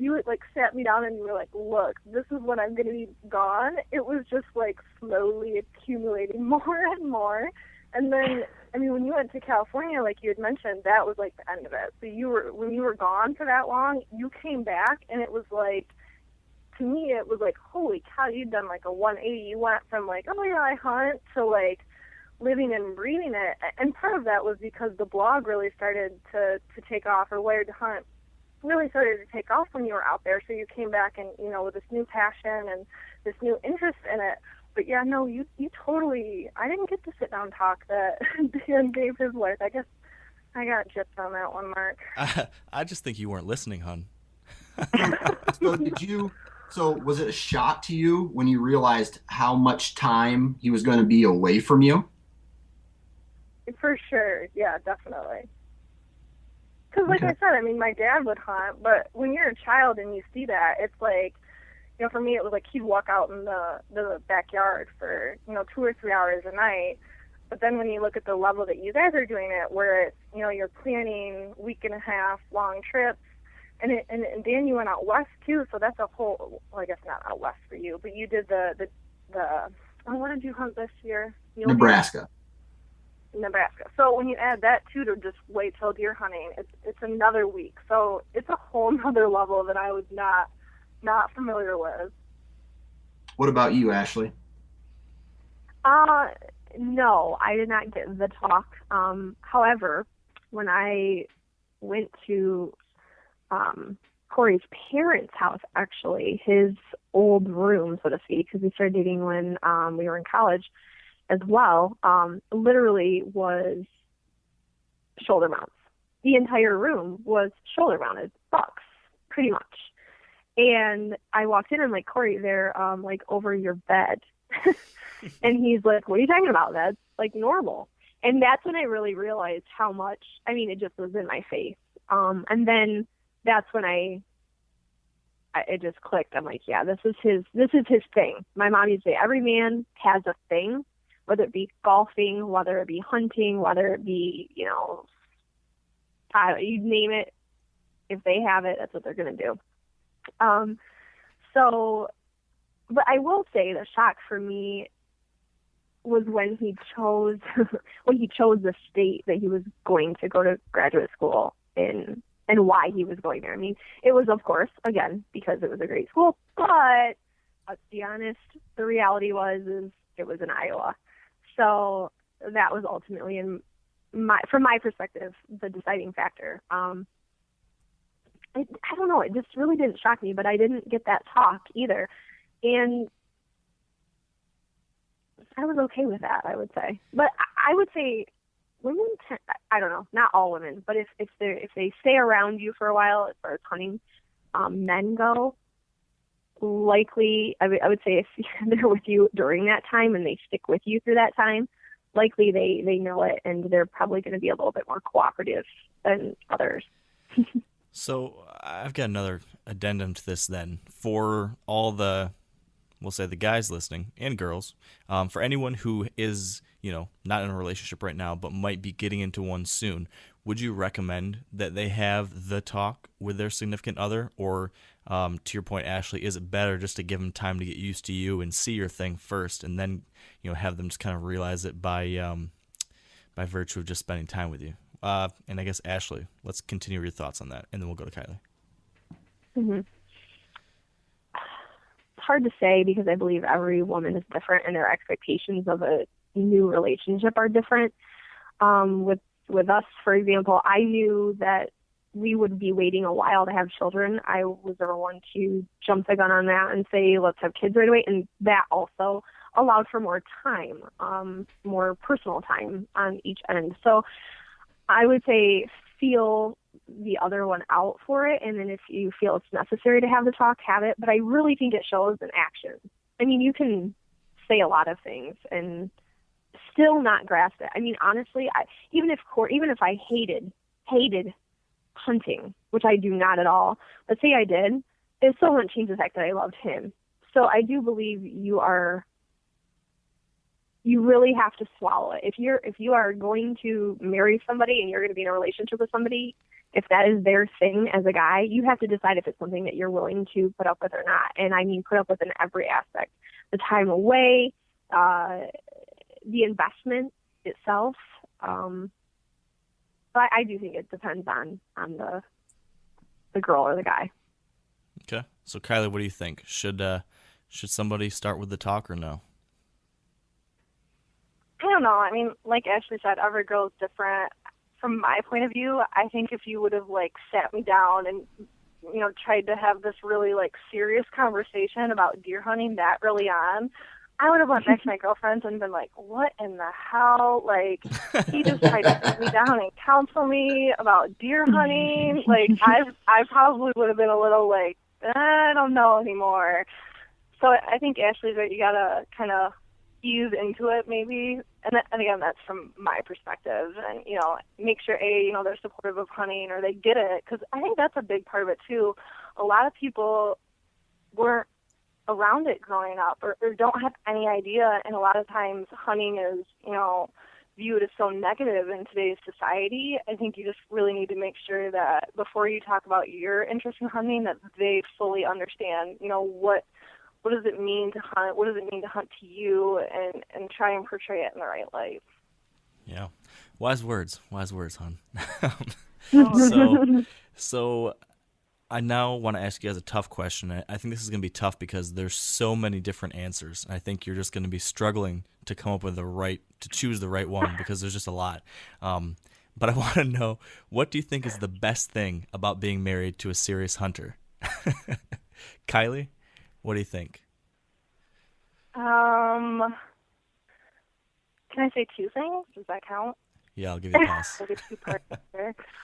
you had like sat me down and you were like, look, this is when I'm going to be gone. It was just like slowly accumulating more and more. And then, when you went to California, like you had mentioned, that was like the end of it. So when you were gone for that long, you came back, and it was like, to me, it was like, holy cow, you'd done like a 180. You went from like, oh yeah, I hunt, to like living and breathing it. And part of that was because the blog really started to take off, or Wired to Hunt really started to take off when you were out there. So you came back and, with this new passion and this new interest in it. But yeah, no, you totally, I didn't get to sit down and talk that Dan gave his wife. I guess I got gypped on that one, Mark. I just think you weren't listening, hon. So was it a shock to you when you realized how much time he was going to be away from you? For sure. Yeah, definitely. Because like I said, my dad would hunt, but when you're a child and you see that, it's like, for me, it was like he'd walk out in the backyard for, 2 or 3 hours a night. But then when you look at the level that you guys are doing it, where it's, you're planning week and a half long trips, and Dan, you went out west too, so that's a whole, well, I guess not out west for you, but you did the what did you hunt this year? Nebraska. So when you add that too to just white tail deer hunting, it's another week. So it's a whole nother level that I was not familiar with. What about you, Ashley? No, I did not get the talk. However, when I went to Corey's parents' house, actually, his old room, so to speak, because we started dating when we were in college as well, literally was shoulder mounts. The entire room was shoulder mounted bucks, pretty much. And I walked in and like, Corey, they're like over your bed. And he's like, what are you talking about? That's like normal. And that's when I really realized how much, it just was in my face. And then that's when it just clicked. I'm like, yeah, this is his thing. My mom used to say, every man has a thing, whether it be golfing, whether it be hunting, whether it be, you name it. If they have it, that's what they're going to do. But I will say the shock for me, was when he chose the state that he was going to go to graduate school in and why he was going there. I mean, it was, of course, again, because it was a great school, but let's be honest, the reality is it was in Iowa. So that was ultimately, from my perspective, the deciding factor. I don't know, it just really didn't shock me, but I didn't get that talk either. And I was okay with that, I would say. But I would say women, I don't know, not all women, but if they stay around you for a while as far as hunting, men go, likely, I would say if they're with you during that time and they stick with you through that time, likely they know it and they're probably going to be a little bit more cooperative than others. So I've got another addendum to this then. For all we'll say the guys listening and girls, for anyone who is, not in a relationship right now, but might be getting into one soon, would you recommend that they have the talk with their significant other? Or to your point, Ashley, is it better just to give them time to get used to you and see your thing first, and then, have them just kind of realize it by virtue of just spending time with you? And I guess, Ashley, let's continue your thoughts on that, and then we'll go to Kylie. Mm-hmm. It's hard to say because I believe every woman is different and their expectations of a new relationship are different. With us, for example, I knew that we would be waiting a while to have children. I was never one to jump the gun on that and say, let's have kids right away. And that also allowed for more time, more personal time on each end. So I would say feel the other one out for it, and then if you feel it's necessary to have the talk, have it. But I really think it shows in action. I mean, you can say a lot of things and still not grasp it. I mean, honestly, even if I hated hunting, which I do not at all, but say I did, it still wouldn't change the fact that I loved him. So I do believe you really have to swallow it. If you are going to marry somebody and you're going to be in a relationship with somebody, if that is their thing as a guy, you have to decide if it's something that you're willing to put up with or not. And I mean, put up with in every aspect, the time away, the investment itself. But I do think it depends on the girl or the guy. Okay. So Kylie, what do you think? Should somebody start with the talk or no? I don't know. I mean, like Ashley said, every girl is different. From my point of view, I think if you would have sat me down and tried to have this really serious conversation about deer hunting that early on, I would have went back to my girlfriends and been like, what in the hell? He just tried to sit me down and counsel me about deer hunting. I probably would have been a little I don't know anymore. So I think Ashley's right. You got to kind of ease into it maybe. And again, that's from my perspective. And, make sure, they're supportive of hunting or they get it. Because I think that's a big part of it, too. A lot of people weren't around it growing up or don't have any idea. And a lot of times hunting is, viewed as so negative in today's society. I think you just really need to make sure that before you talk about your interest in hunting, that they fully understand, what does it mean to hunt? What does it mean to hunt to you? And try and portray it in the right light. Yeah. Wise words, hon. So I now want to ask you guys a tough question. I think this is going to be tough because there's so many different answers. I think you're just going to be struggling to come up with to choose the right one because there's just a lot. But I want to know, what do you think is the best thing about being married to a serious hunter? Kylie? What do you think? Can I say two things? Does that count? Yeah, I'll give you a pass.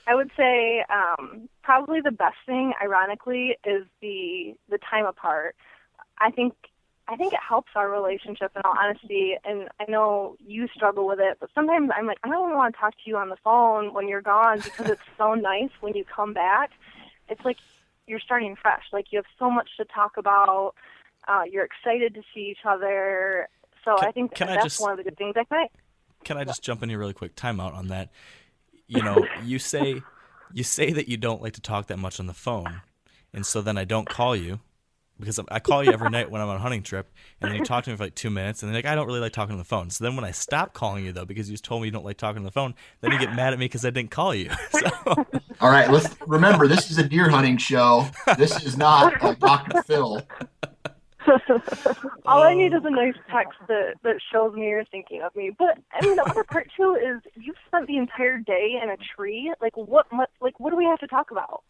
I would say probably the best thing, ironically, is the time apart. I think it helps our relationship, in all honesty, and I know you struggle with it, but sometimes I'm like, I don't want to talk to you on the phone when you're gone because it's so nice when you come back. It's like you're starting fresh. You have so much to talk about. You're excited to see each other. So I think that's one of the good things. Can I just jump in here really quick? Time out on that. You say that you don't like to talk that much on the phone, and so then I don't call you, because I call you every night when I'm on a hunting trip, and then you talk to me for like 2 minutes, and then I don't really like talking on the phone. So then when I stop calling you, though, because you told me you don't like talking on the phone, then you get mad at me because I didn't call you. So. All right, let's remember, this is a deer hunting show. This is not Dr. Phil. All I need is a nice text that shows me you're thinking of me. But I mean, the other part too is you've spent the entire day in a tree. Like what do we have to talk about?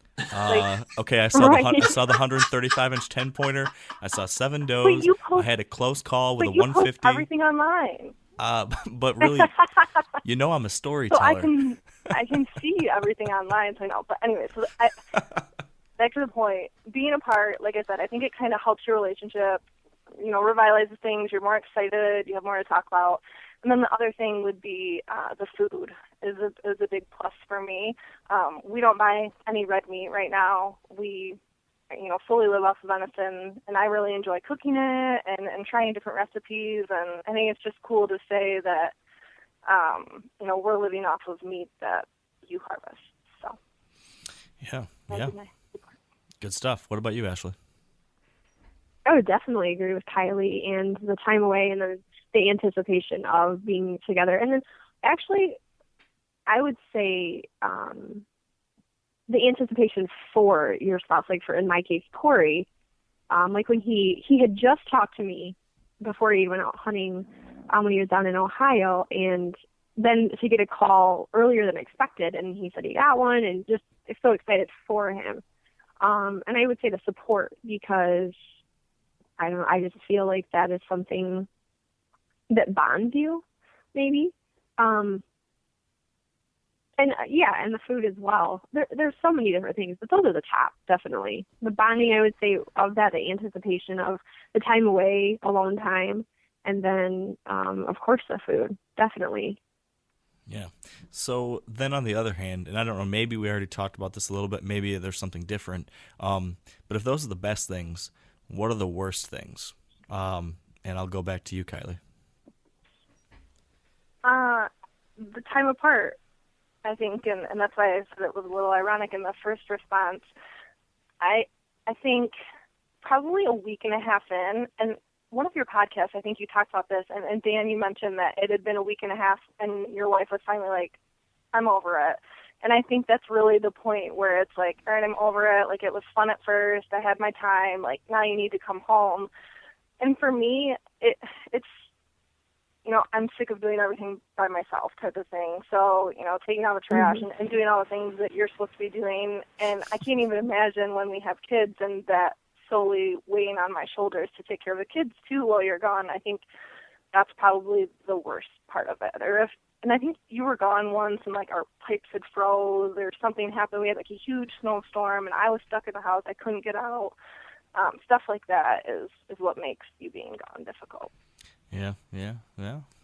Okay, I saw I saw the 135-inch 10-pointer. I saw 7 does. I had a close call with a 150. You post everything online. But really, I'm a storyteller. So I can see everything online. So I know. But anyway, back to the point, being apart, like I said, I think it kind of helps your relationship, revitalizes things, you're more excited, you have more to talk about. And then the other thing would be the food is a big plus for me. We don't buy any red meat right now. We, fully live off of venison, and I really enjoy cooking it and trying different recipes. And I think it's just cool to say that, we're living off of meat that you harvest. So, yeah. Good stuff. What about you, Ashley? I would definitely agree with Kylie and the time away and the anticipation of being together. And then actually, I would say the anticipation for your spouse, like in my case, Corey, like when he had just talked to me before he went out hunting when he was down in Ohio, and then to get a call earlier than expected, and he said he got one, and just so excited for him. And I would say the support, because I just feel like that is something that bonds you, maybe. And the food as well. There's so many different things, but those are the top, definitely. The bonding, I would say, of that, the anticipation of the time away, alone time, and then, of course, the food, definitely. Yeah. So then on the other hand, and I don't know, maybe we already talked about this a little bit, maybe there's something different, but if those are the best things, what are the worst things? And I'll go back to you, Kylie. The time apart, I think, and that's why I said it was a little ironic in the first response. I think probably a week and a half in, and one of your podcasts, I think you talked about this, and Dan, you mentioned that it had been a week and a half, and your wife was finally like, I'm over it. And I think that's really the point where it's like, all right, I'm over it. Like, it was fun at first. I had my time. Like, now you need to come home. And for me, it's, I'm sick of doing everything by myself type of thing. So, taking out the trash and doing all the things that you're supposed to be doing. And I can't even imagine when we have kids and that solely weighing on my shoulders to take care of the kids too while you're gone. I think that's probably the worst part of it. And I think you were gone once and like our pipes had froze or something happened. We had like a huge snowstorm and I was stuck in the house. I couldn't get out. Stuff like that is what makes you being gone difficult. Yeah,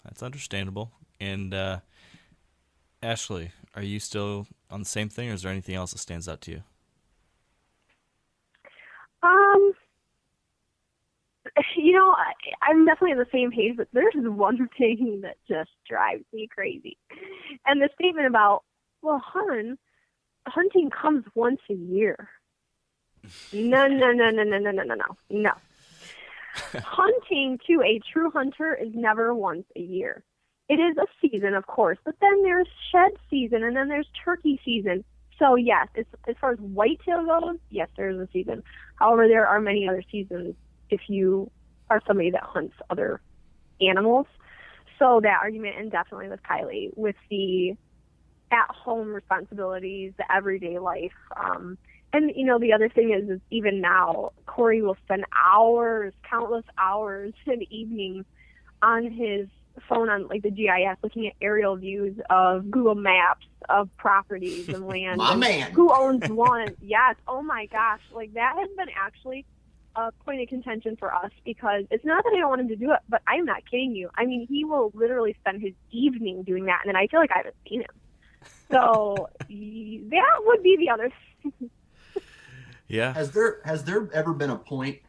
that's understandable. And Ashley, are you still on the same thing, or is there anything else that stands out to you? I'm definitely on the same page, but there's one thing that just drives me crazy. And the statement about, well, hunting comes once a year. No. Hunting to a true hunter is never once a year. It is a season, of course, but then there's shed season, and then there's turkey season. So, yes, as far as whitetail goes, yes, there is a season. However, there are many other seasons if you are somebody that hunts other animals. So that argument, and definitely with Kylie, with the at-home responsibilities, the everyday life. And, the other thing is even now, Corey will spend hours, countless hours in the evenings on his phone on like the GIS, looking at aerial views of Google Maps of properties and land. My man. Who owns one? Yes. Oh my gosh. Like that has been actually a point of contention for us, because it's not that I don't want him to do it, but I'm not kidding you. I mean, he will literally spend his evening doing that, and then I feel like I haven't seen him. So that would be the other thing. Yeah. Has there ever been a point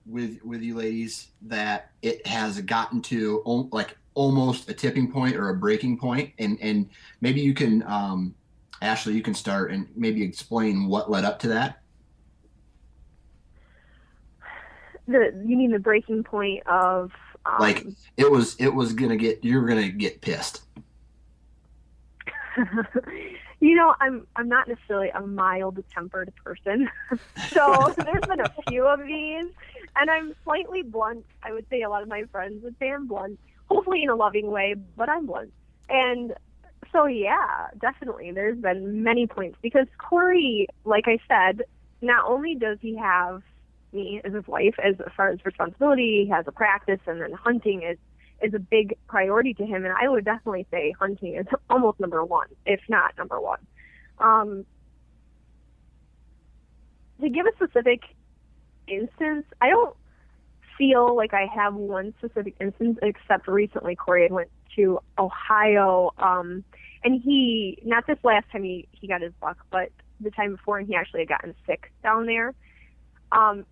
with you ladies that it has gotten to like almost a tipping point or a breaking point? And maybe you can, Ashley, you can start and maybe explain what led up to that. You mean the breaking point of like it was you were gonna get pissed. I'm not necessarily a mild-tempered person, so there's been a few of these, and I'm slightly blunt. I would say a lot of my friends would say I'm blunt, hopefully in a loving way, but I'm blunt. And so, yeah, definitely, there's been many points, because Corey, like I said, not only does he have me as his wife as far as responsibility, he has a practice, and then hunting is a big priority to him, and I would definitely say hunting is almost number one, if not number one. To give a specific instance, I don't feel like I have one specific instance, except recently Corey had went to Ohio, and he, not this last time he got his buck, but the time before, and he actually had gotten sick down there.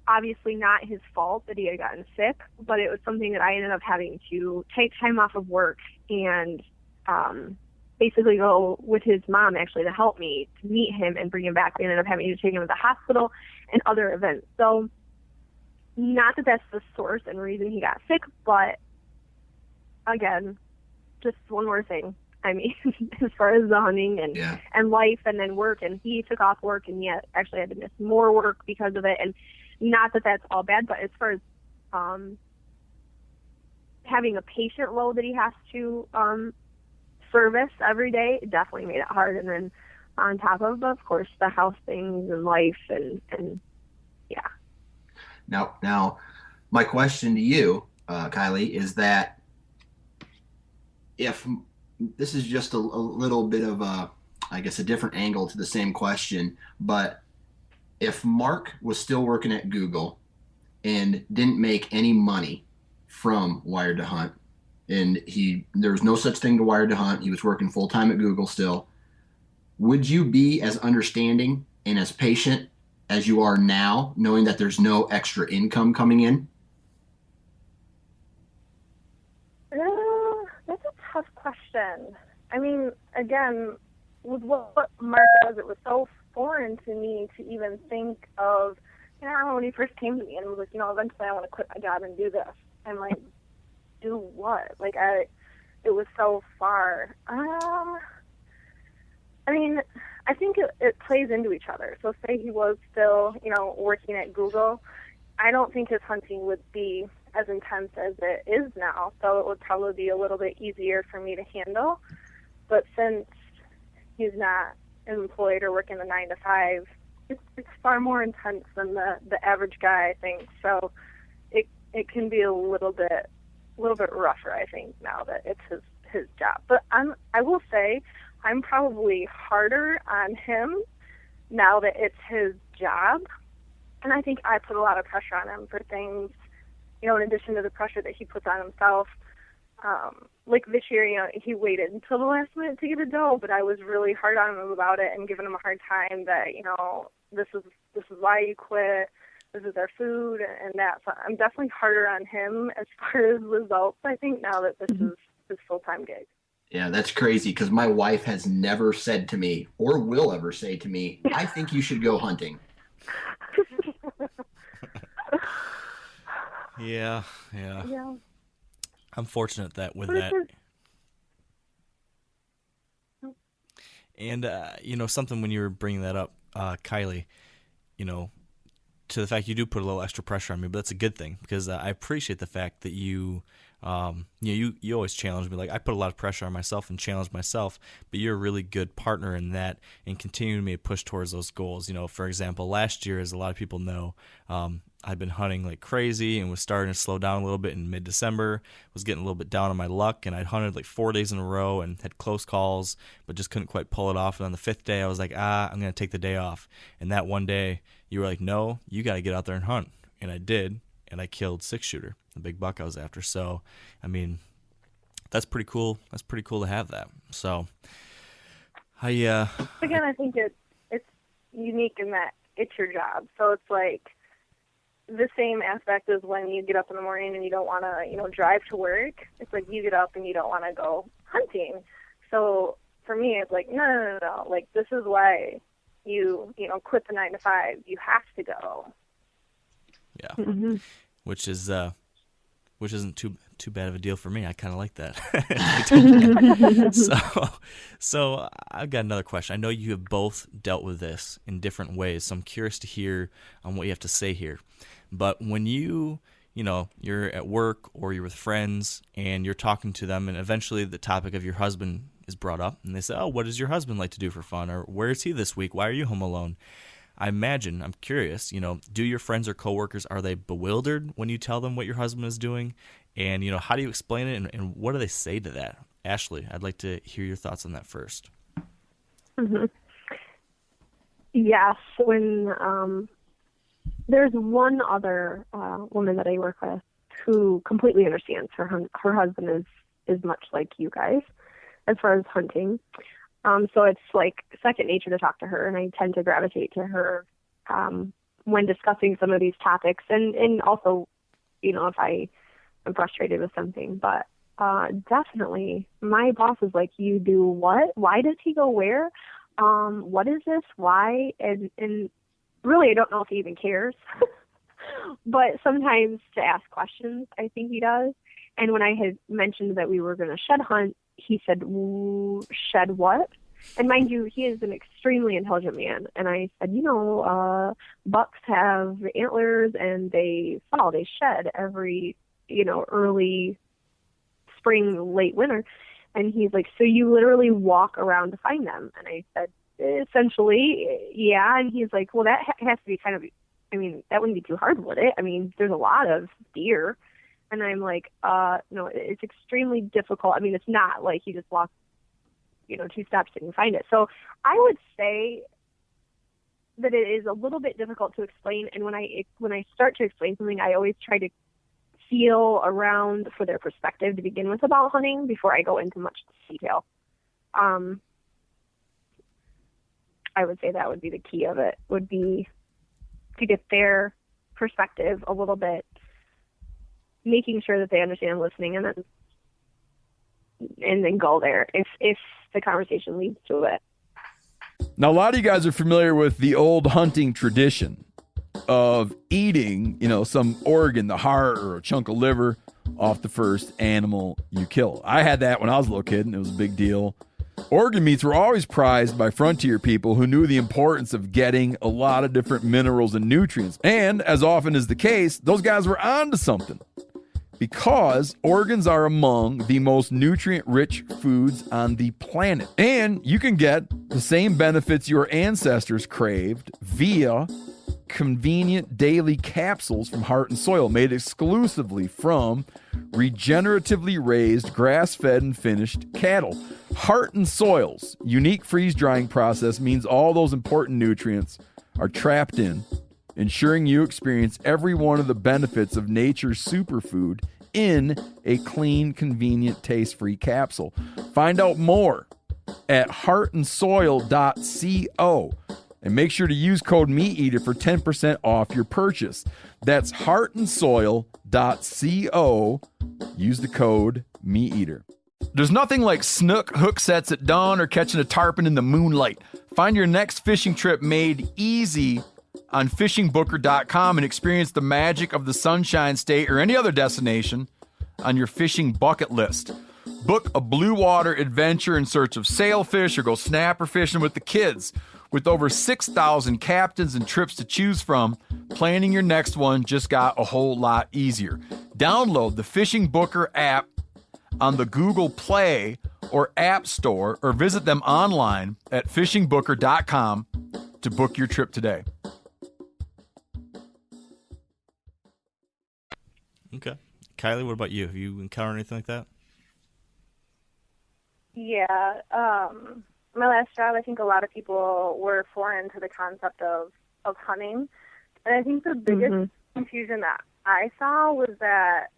Obviously not his fault that he had gotten sick, but it was something that I ended up having to take time off of work and basically go with his mom actually to help me to meet him and bring him back. We ended up having to take him to the hospital and other events. So not that that's the source and reason he got sick, but again, just one more thing. I mean, as far as the hunting and life and then work, and he took off work and he actually had to miss more work because of it. And not that that's all bad, but as far as having a patient load that he has to service every day, it definitely made it hard. And then on top of course, the house things and life and yeah. Now, my question to you, Kylie, is that if this is just a little bit of a different angle to the same question, but if Mark was still working at Google and didn't make any money from Wired to Hunt, and there was no such thing to Wired to Hunt, he was working full time at Google still, would you be as understanding and as patient as you are now, knowing that there's no extra income coming in? That's a tough question. I mean, again, with what Mark does, it was so foreign to me to even think of, I remember when he first came to me and was like, eventually I want to quit my job and do this. I'm like, do what? Like, it was so far. I mean, I think it plays into each other. So say he was still, working at Google, I don't think his hunting would be as intense as it is now. So it would probably be a little bit easier for me to handle. But since he's not employed or working a 9 to 5, it's far more intense than the average guy, I think. So it can be a little bit rougher, I think, now that it's his job. But I will say I'm probably harder on him now that it's his job. And I think I put a lot of pressure on him for things, in addition to the pressure that he puts on himself. Like this year, he waited until the last minute to get a doe, but I was really hard on him about it and giving him a hard time that, this is why you quit, this is our food and that. So I'm definitely harder on him as far as results, I think, now that this is his full-time gig. Yeah, that's crazy, because my wife has never said to me, or will ever say to me, I think you should go hunting. Yeah. I'm fortunate that with that. And, something when you were bringing that up, Kylie, to the fact you do put a little extra pressure on me, but that's a good thing, because I appreciate the fact that you always challenge me. Like, I put a lot of pressure on myself and challenge myself, but you're a really good partner in that and continuing me to push towards those goals. For example, last year, as a lot of people know, I'd been hunting like crazy and was starting to slow down a little bit in mid-December, was getting a little bit down on my luck, and I'd hunted like 4 days in a row and had close calls, but just couldn't quite pull it off. And on the 5th day, I was like, I'm going to take the day off. And that one day, you were like, no, you got to get out there and hunt. And I did, and I killed 6-shooter, the big buck I was after. So, I mean, that's pretty cool. That's pretty cool to have that. So, Again, I think it's unique in that it's your job. So it's like, the same aspect as when you get up in the morning and you don't want to, drive to work. It's like you get up and you don't want to go hunting. So for me, it's like, no. Like, this is why you quit the 9 to 5. You have to go. Yeah. Mm-hmm. which isn't too bad of a deal for me. I kind of like that. So I've got another question. I know you have both dealt with this in different ways, so I'm curious to hear on what you have to say here. But when you're at work or you're with friends and you're talking to them, and eventually the topic of your husband is brought up, and they say, "Oh, what does your husband like to do for fun?" Or "Where is he this week? Why are you home alone?" I'm curious, do your friends or coworkers, are they bewildered when you tell them what your husband is doing? And, how do you explain it, and what do they say to that? Ashley, I'd like to hear your thoughts on that first. Mm-hmm. Yes, when there's one other woman that I work with who completely understands. Her husband is much like you guys as far as hunting. So it's like second nature to talk to her, and I tend to gravitate to her when discussing some of these topics, and also, if I am frustrated with something. But definitely, my boss is like, "You do what? Why does he go where? What is this? Why?" And really, I don't know if he even cares. But sometimes to ask questions, I think he does. And when I had mentioned that we were going to shed hunt, he said, "Shed what?" And mind you, he is an extremely intelligent man. And I said, bucks have antlers and they shed every, early spring, late winter. And he's like, "So you literally walk around to find them?" And I said, "Essentially, yeah." And he's like, "Well, that has to be that wouldn't be too hard, would it? There's a lot of deer." And I'm like, no, it's extremely difficult. It's not like you just walk, 2 steps and you find it. So I would say that it is a little bit difficult to explain. And when I start to explain something, I always try to feel around for their perspective to begin with about hunting before I go into much detail. I would say that would be the key of it, would be to get their perspective a little bit, making sure that they understand, listening, and then go there if the conversation leads to it. Now, a lot of you guys are familiar with the old hunting tradition of eating, some organ, the heart or a chunk of liver off the first animal you kill. I had that when I was a little kid, and it was a big deal. Organ meats were always prized by frontier people who knew the importance of getting a lot of different minerals and nutrients. And as often is the case, those guys were onto something, because organs are among the most nutrient-rich foods on the planet. And you can get the same benefits your ancestors craved via convenient daily capsules from Heart and Soil, made exclusively from regeneratively raised, grass-fed, and finished cattle. Heart and Soil's unique freeze-drying process means all those important nutrients are trapped in, ensuring you experience every one of the benefits of nature's superfood in a clean, convenient, taste-free capsule. Find out more at heartandsoil.co, and make sure to use code MeatEater for 10% off your purchase. That's heartandsoil.co. Use the code MeatEater. There's nothing like snook hook sets at dawn or catching a tarpon in the moonlight. Find your next fishing trip made easy on fishingbooker.com and experience the magic of the Sunshine State or any other destination on your fishing bucket list. Book a blue water adventure in search of sailfish or go snapper fishing with the kids. With over 6,000 captains and trips to choose from, planning your next one just got a whole lot easier. Download the Fishing Booker app on the Google Play or App Store, or visit them online at fishingbooker.com to book your trip today. Okay. Kylie, what about you? Have you encountered anything like that? Yeah. My last job, I think a lot of people were foreign to the concept of hunting. And I think the biggest confusion that I saw was that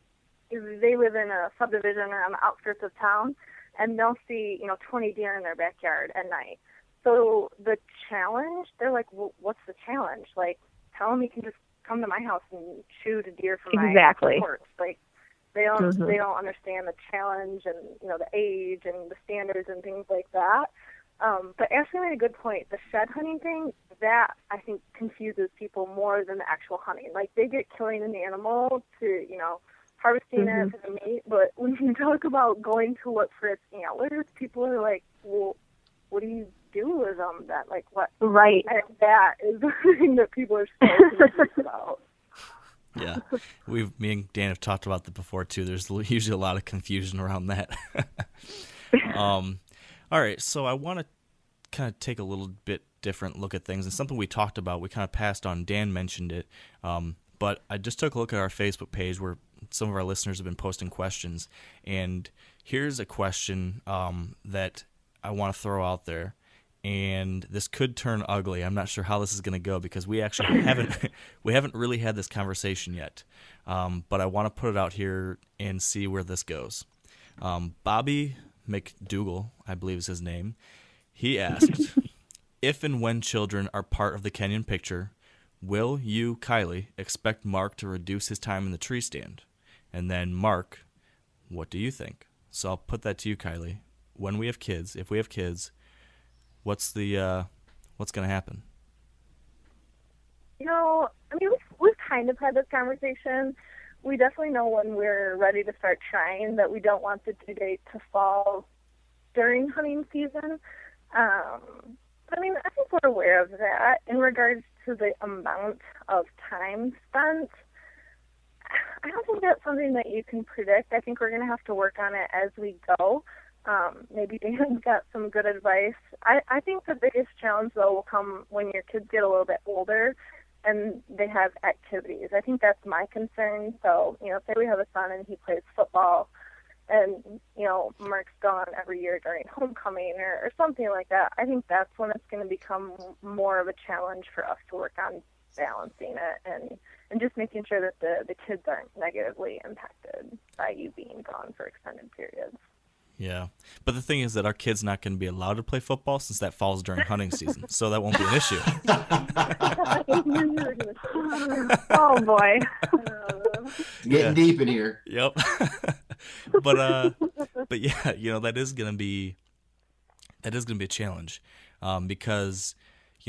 they live in a subdivision or on the outskirts of town, and they'll see, 20 deer in their backyard at night. So the challenge, they're like, well, what's the challenge? Like, tell them you can just come to my house and shoot a deer from my porch. Like, they don't understand the challenge and, the age and the standards and things like that. But Ashley made a good point. The shed hunting thing, that I think confuses people more than the actual hunting. Like, they get killing an animal to, harvesting it for the meat, but when you talk about going to look for its antlers, people are like, well, what do you do with them? That, like, what? Right. And that is the thing that people are so confused about. Yeah, me and Dan have talked about that before too. There's usually a lot of confusion around that. All right, so I want to kind of take a little bit different look at things, and something we talked about, we kind of passed on. Dan mentioned it, but I just took a look at our Facebook page where some of our listeners have been posting questions, and here's a question that I want to throw out there. And this could turn ugly. I'm not sure how this is going to go because we actually haven't really had this conversation yet. But I want to put it out here and see where this goes. Bobby McDougal, I believe is his name. He asked, if and when children are part of the Kenyon picture, will you, Kylie, expect Mark to reduce his time in the tree stand? And then Mark, what do you think? So I'll put that to you, Kylie. When we have kids, if we have kids, what's going to happen? We've kind of had this conversation. We definitely know when we're ready to start trying that we don't want the due date to fall during hunting season. I think we're aware of that. In regards to the amount of time spent, I don't think that's something that you can predict. I think we're going to have to work on it as we go. Maybe Dan's got some good advice. I think the biggest challenge, though, will come when your kids get a little bit older and they have activities. I think that's my concern. So, say we have a son and he plays football and, Mark's gone every year during homecoming or something like that. I think that's when it's going to become more of a challenge for us to work on balancing it and just making sure that the kids aren't negatively impacted by you being gone for extended periods. Yeah, but the thing is that our kid's not going to be allowed to play football since that falls during hunting season, so that won't be an issue. Oh boy, getting deep in here. Yep. But yeah, that is going to be a challenge, because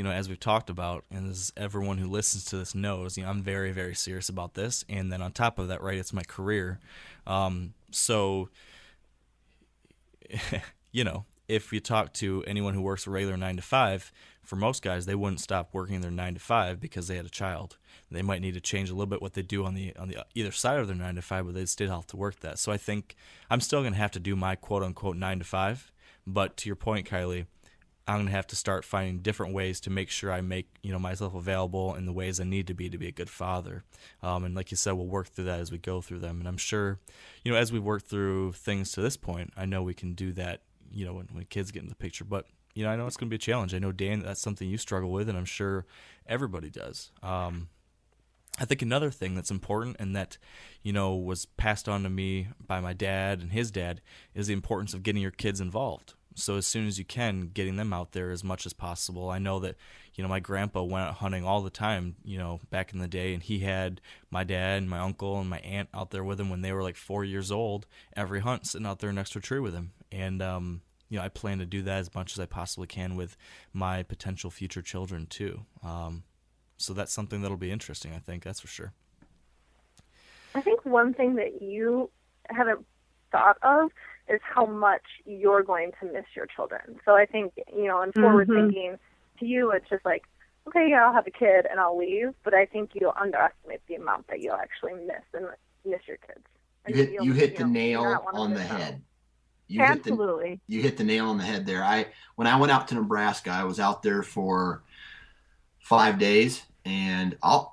as we've talked about, and as everyone who listens to this knows, I'm very, very serious about this, and then on top of that, right, it's my career, so. If you talk to anyone who works a regular 9 to 5, for most guys, they wouldn't stop working their 9 to 5 because they had a child. They might need to change a little bit what they do on the either side of their 9 to 5, but they'd still have to work that. So I think I'm still going to have to do my quote unquote 9 to 5. But to your point, Kylie, I'm going to have to start finding different ways to make sure I make myself available in the ways I need to be a good father. And like you said, we'll work through that as we go through them. And I'm sure, as we work through things to this point, I know we can do that, when kids get in the picture. But, I know it's going to be a challenge. I know, Dan, that's something you struggle with, and I'm sure everybody does. I think another thing that's important and that, was passed on to me by my dad and his dad is the importance of getting your kids involved. So as soon as you can, getting them out there as much as possible. I know that, my grandpa went out hunting all the time, back in the day, and he had my dad and my uncle and my aunt out there with him when they were like 4 years old, every hunt, sitting out there next to a tree with him. And, I plan to do that as much as I possibly can with my potential future children too. So that's something that'll be interesting, I think, that's for sure. I think one thing that you haven't thought of is how much you're going to miss your children. So I think, in forward thinking, to you, it's just like, okay, yeah, I'll have a kid and I'll leave. But I think you'll underestimate the amount that you'll actually miss your kids. You hit the nail on the head. Absolutely. You hit the nail on the head there. When I went out to Nebraska, I was out there for 5 days, and that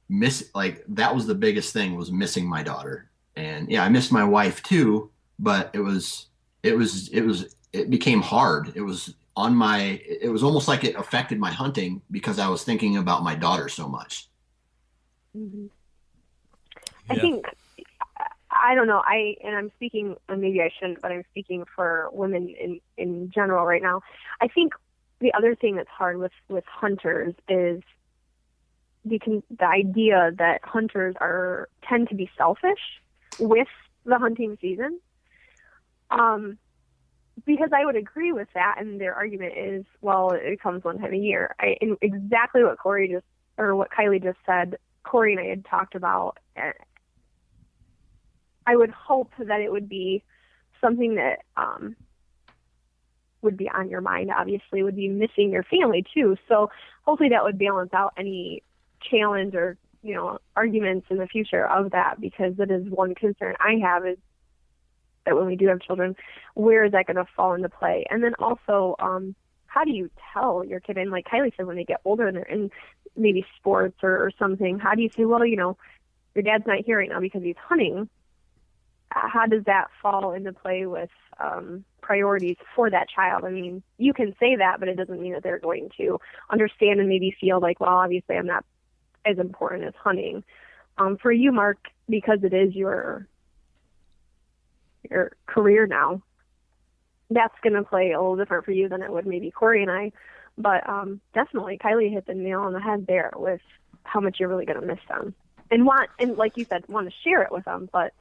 was the biggest thing, was missing my daughter. And yeah, I missed my wife too, but it became hard. It was almost like it affected my hunting because I was thinking about my daughter so much. Mm-hmm. Yeah. I think, I don't know, I'm speaking, and maybe I shouldn't, but I'm speaking for women in general right now. I think the other thing that's hard with hunters is the idea that hunters tend to be selfish with the hunting season. because I would agree with that, and their argument is, well, it comes one time a year. And exactly what what Kylie just said, Corey and I had talked about. I would hope that it would be something that would be on your mind, obviously, would be missing your family too. So hopefully that would balance out any challenge or, arguments in the future of that, because that is one concern I have, is that when we do have children, where is that going to fall into play? And then also, how do you tell your kid? And like Kylie said, when they get older and they're in maybe sports or something, how do you say, well, your dad's not here right now because he's hunting? How does that fall into play with priorities for that child? I mean, you can say that, but it doesn't mean that they're going to understand and maybe feel like, well, obviously I'm not as important as hunting. For you, Mark, because it is your career now, that's going to play a little different for you than it would maybe Corey and I. But definitely, Kylie hit the nail on the head there with how much you're really going to miss them, and like you said, want to share it with them. But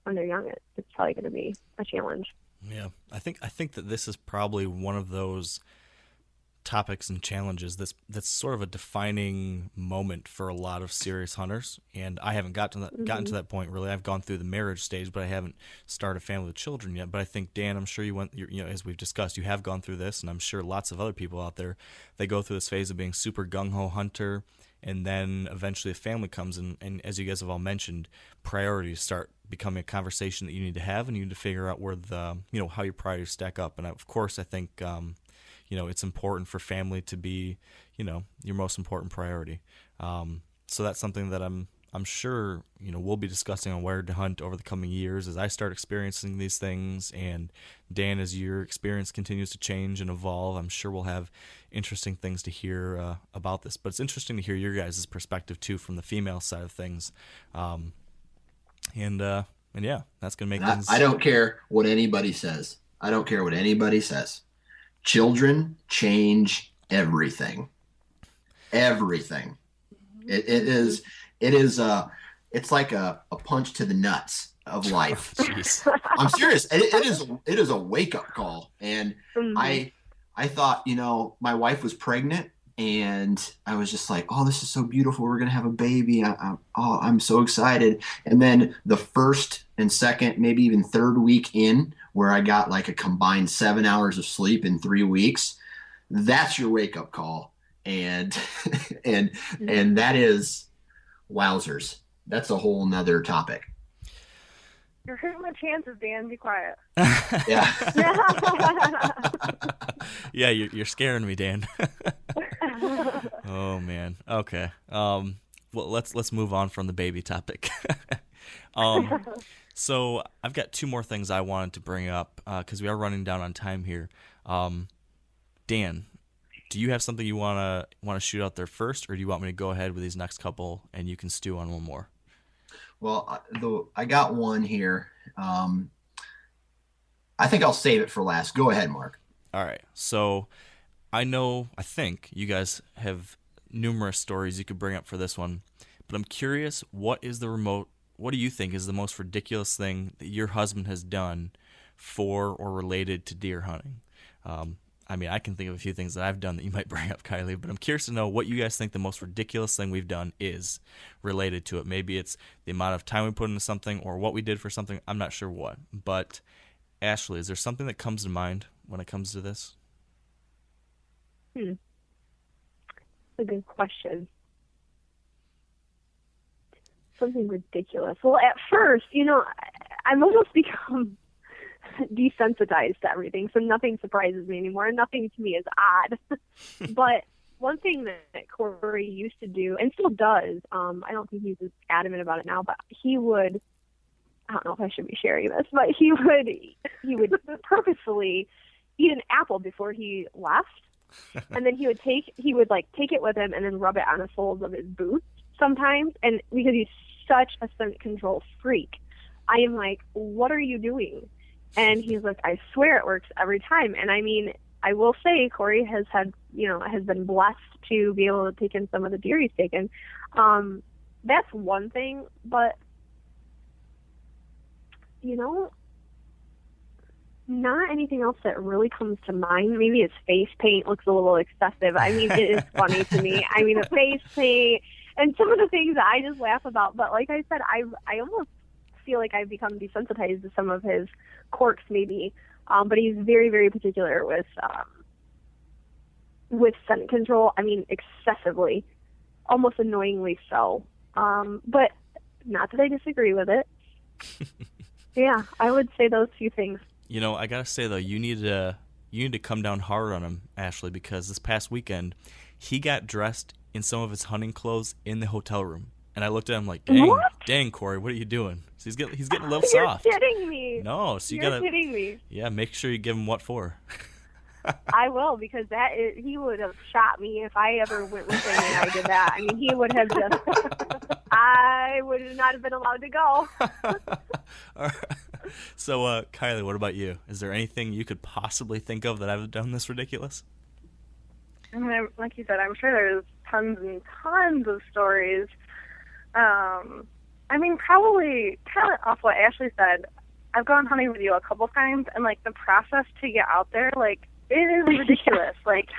when they're young, it's probably going to be a challenge. Yeah, I think that this is probably one of those topics and challenges that's sort of a defining moment for a lot of serious hunters. And I haven't gotten to that point really. I've gone through the marriage stage, but I haven't started a family with children yet. But I think, Dan, I'm sure as we've discussed, you have gone through this, and I'm sure lots of other people out there, they go through this phase of being super gung-ho hunter, and then eventually a family comes in, and as you guys have all mentioned, priorities start becoming a conversation that you need to have, and you need to figure out where how your priorities stack up. And of course, I think it's important for family to be your most important priority. So that's something that I'm sure we'll be discussing on Wired to Hunt over the coming years as I start experiencing these things, and Dan, as your experience continues to change and evolve, I'm sure we'll have interesting things to hear about this. But it's interesting to hear your guys' perspective too from the female side of things. And yeah, that's going to make things... I don't care what anybody says. Children change everything. Everything. It's like a punch to the nuts of life. I'm serious. It is a wake up call. And I thought, my wife was pregnant, and I was just like, oh, this is so beautiful. We're going to have a baby. I'm so excited. And then the first and second, maybe even third week in, where I got like a combined 7 hours of sleep in 3 weeks, that's your wake up call. And that is wowzers. That's a whole nother topic. You're hurting my chances, Dan. Be quiet. Yeah. Yeah, you're scaring me, Dan. Oh man. Okay. Well, let's move on from the baby topic. So I've got two more things I wanted to bring up because we are running down on time here. Dan, do you have something you want to shoot out there first, or do you want me to go ahead with these next couple and you can stew on one more? Well, I got one here. I think I'll save it for last. Go ahead, Mark. All right. So I think you guys have numerous stories you could bring up for this one, but I'm curious, what do you think is the most ridiculous thing that your husband has done for or related to deer hunting? I can think of a few things that I've done that you might bring up, Kylie, but I'm curious to know what you guys think the most ridiculous thing we've done is related to it. Maybe it's the amount of time we put into something or what we did for something. I'm not sure what. But, Ashley, is there something that comes to mind when it comes to this? That's a good question. Something ridiculous. Well, at first, I've almost become desensitized to everything, so nothing surprises me anymore, and nothing to me is odd. But one thing that Corey used to do, and still does, I don't think he's as adamant about it now, but he would, I don't know if I should be sharing this, but he would purposefully eat an apple before he left, and then he would take it with him and then rub it on the soles of his boots sometimes, and because he's such a scent control freak, I am like, what are you doing? And he's like, I swear it works every time. And I will say Corey has been blessed to be able to take in some of the deer he's taken. That's one thing, but not anything else that really comes to mind. Maybe his face paint looks a little excessive. I mean, it is funny to me. I mean, the face paint and some of the things that I just laugh about. But like I said, I almost feel like I've become desensitized to some of his quirks, maybe. But he's very, very particular with scent control. I mean, excessively, almost annoyingly so. But not that I disagree with it. Yeah, I would say those two things. You know, I gotta say though, you need to come down hard on him, Ashley, because this past weekend he got dressed in some of his hunting clothes in the hotel room, and I looked at him like, dang, Corey, what are you doing? So he's getting a little soft. You're kidding me. No, so You're kidding me. Yeah, make sure you give him what for. I will, because he would have shot me if I ever went with him and I did that. I mean, he would have just. I would not have been allowed to go. All right. So, Kylie, what about you? Is there anything you could possibly think of that I've done this ridiculous? I mean, like you said, I'm sure there's tons and tons of stories. I mean, probably kind of off what Ashley said, I've gone hunting with you a couple times, and, like, the process to get out there, like, it is ridiculous. Like,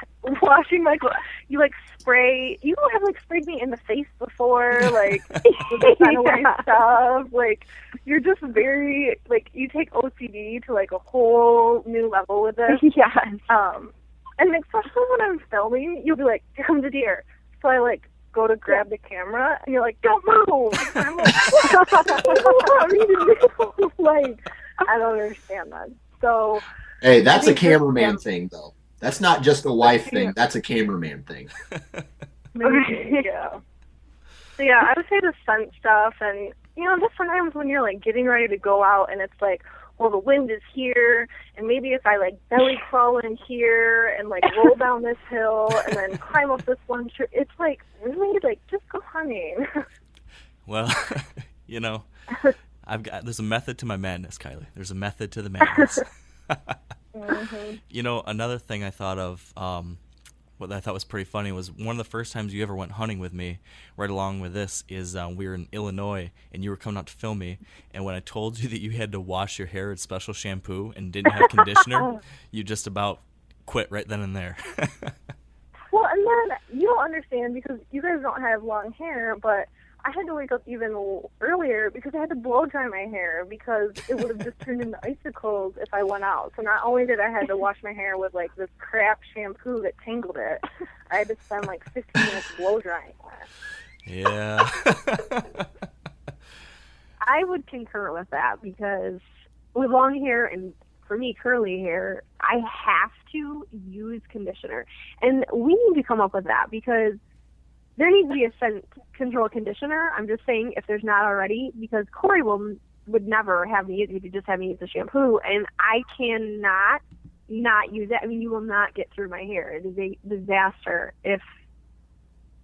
washing my clothes, you, like, spray, you have, like, sprayed me in the face before, like, with the away stuff. Like, you're just very, like, you take OCD to, like, a whole new level with this. Yes. And especially when I'm filming, you'll be like, here comes a deer. So I, like, go to grab the camera, and you're like, don't move. And I'm like, what do you want me to do? Like, I don't understand that. So... Hey, that's a cameraman thing, though. That's not just a wife thing. That's a cameraman thing. Yeah. So, yeah, I would say the scent stuff, and, you know, just sometimes when you're, like, getting ready to go out, and it's like, well, the wind is here, and maybe if I, like, belly crawl in here and, like, roll down this hill and then climb up this one tree, it's like, really? Like, just go hunting. Well, you know, there's a method to my madness, Kylie. There's a method to the madness. Mm-hmm. You know, another thing I thought of, what I thought was pretty funny, was one of the first times you ever went hunting with me, right along with this, is we were in Illinois, and you were coming out to film me, and when I told you that you had to wash your hair with special shampoo and didn't have conditioner, you just about quit right then and there. Well, and then you don't understand, because you guys don't have long hair, but I had to wake up even earlier because I had to blow dry my hair because it would have just turned into icicles if I went out. So not only did I have to wash my hair with, like, this crap shampoo that tangled it, I had to spend, like, 15 minutes blow drying it. Yeah. I would concur with that, because with long hair, and for me, curly hair, I have to use conditioner. And we need to come up with that, because there needs to be a scent control conditioner. I'm just saying, if there's not already, because Corey would never have me use it. He would just have me use the shampoo, and I cannot not use it. I mean, you will not get through my hair. It is a disaster if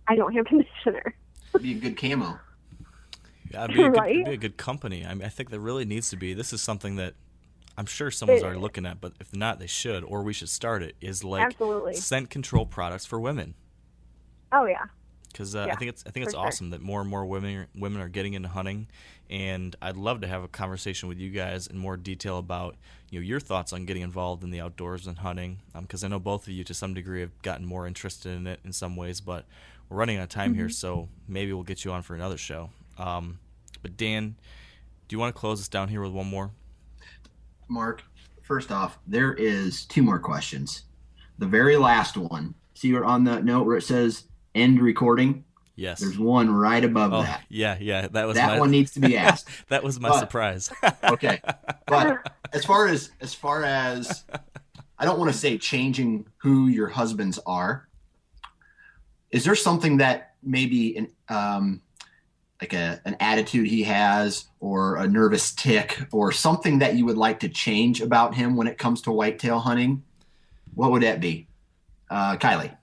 I don't have conditioner. It'd be a good camo. Yeah, it'd be Right? a good company. I mean, I think there really needs to be. This is something that I'm sure someone's already looking at, but if not, they should, or we should start it, is like Absolutely. scent control products for women. Oh, yeah. Because Yeah, I think it's sure. awesome that more and more women are getting into hunting, and I'd love to have a conversation with you guys in more detail about, you know, your thoughts on getting involved in the outdoors and hunting. Because I know both of you to some degree have gotten more interested in it in some ways, but we're running out of time here, so maybe we'll get you on for another show. But Dan, do you want to close us down here with one more? Mark, first off, there is 2 more questions. The very last one. See on the note where it says end recording? Yes. There's one right above that. Yeah. That One needs to be asked. That was my surprise. Okay. But as far as I don't want to say changing who your husbands are, is there something that maybe like an attitude he has, or a nervous tick, or something that you would like to change about him when it comes to whitetail hunting? What would that be? Kylie.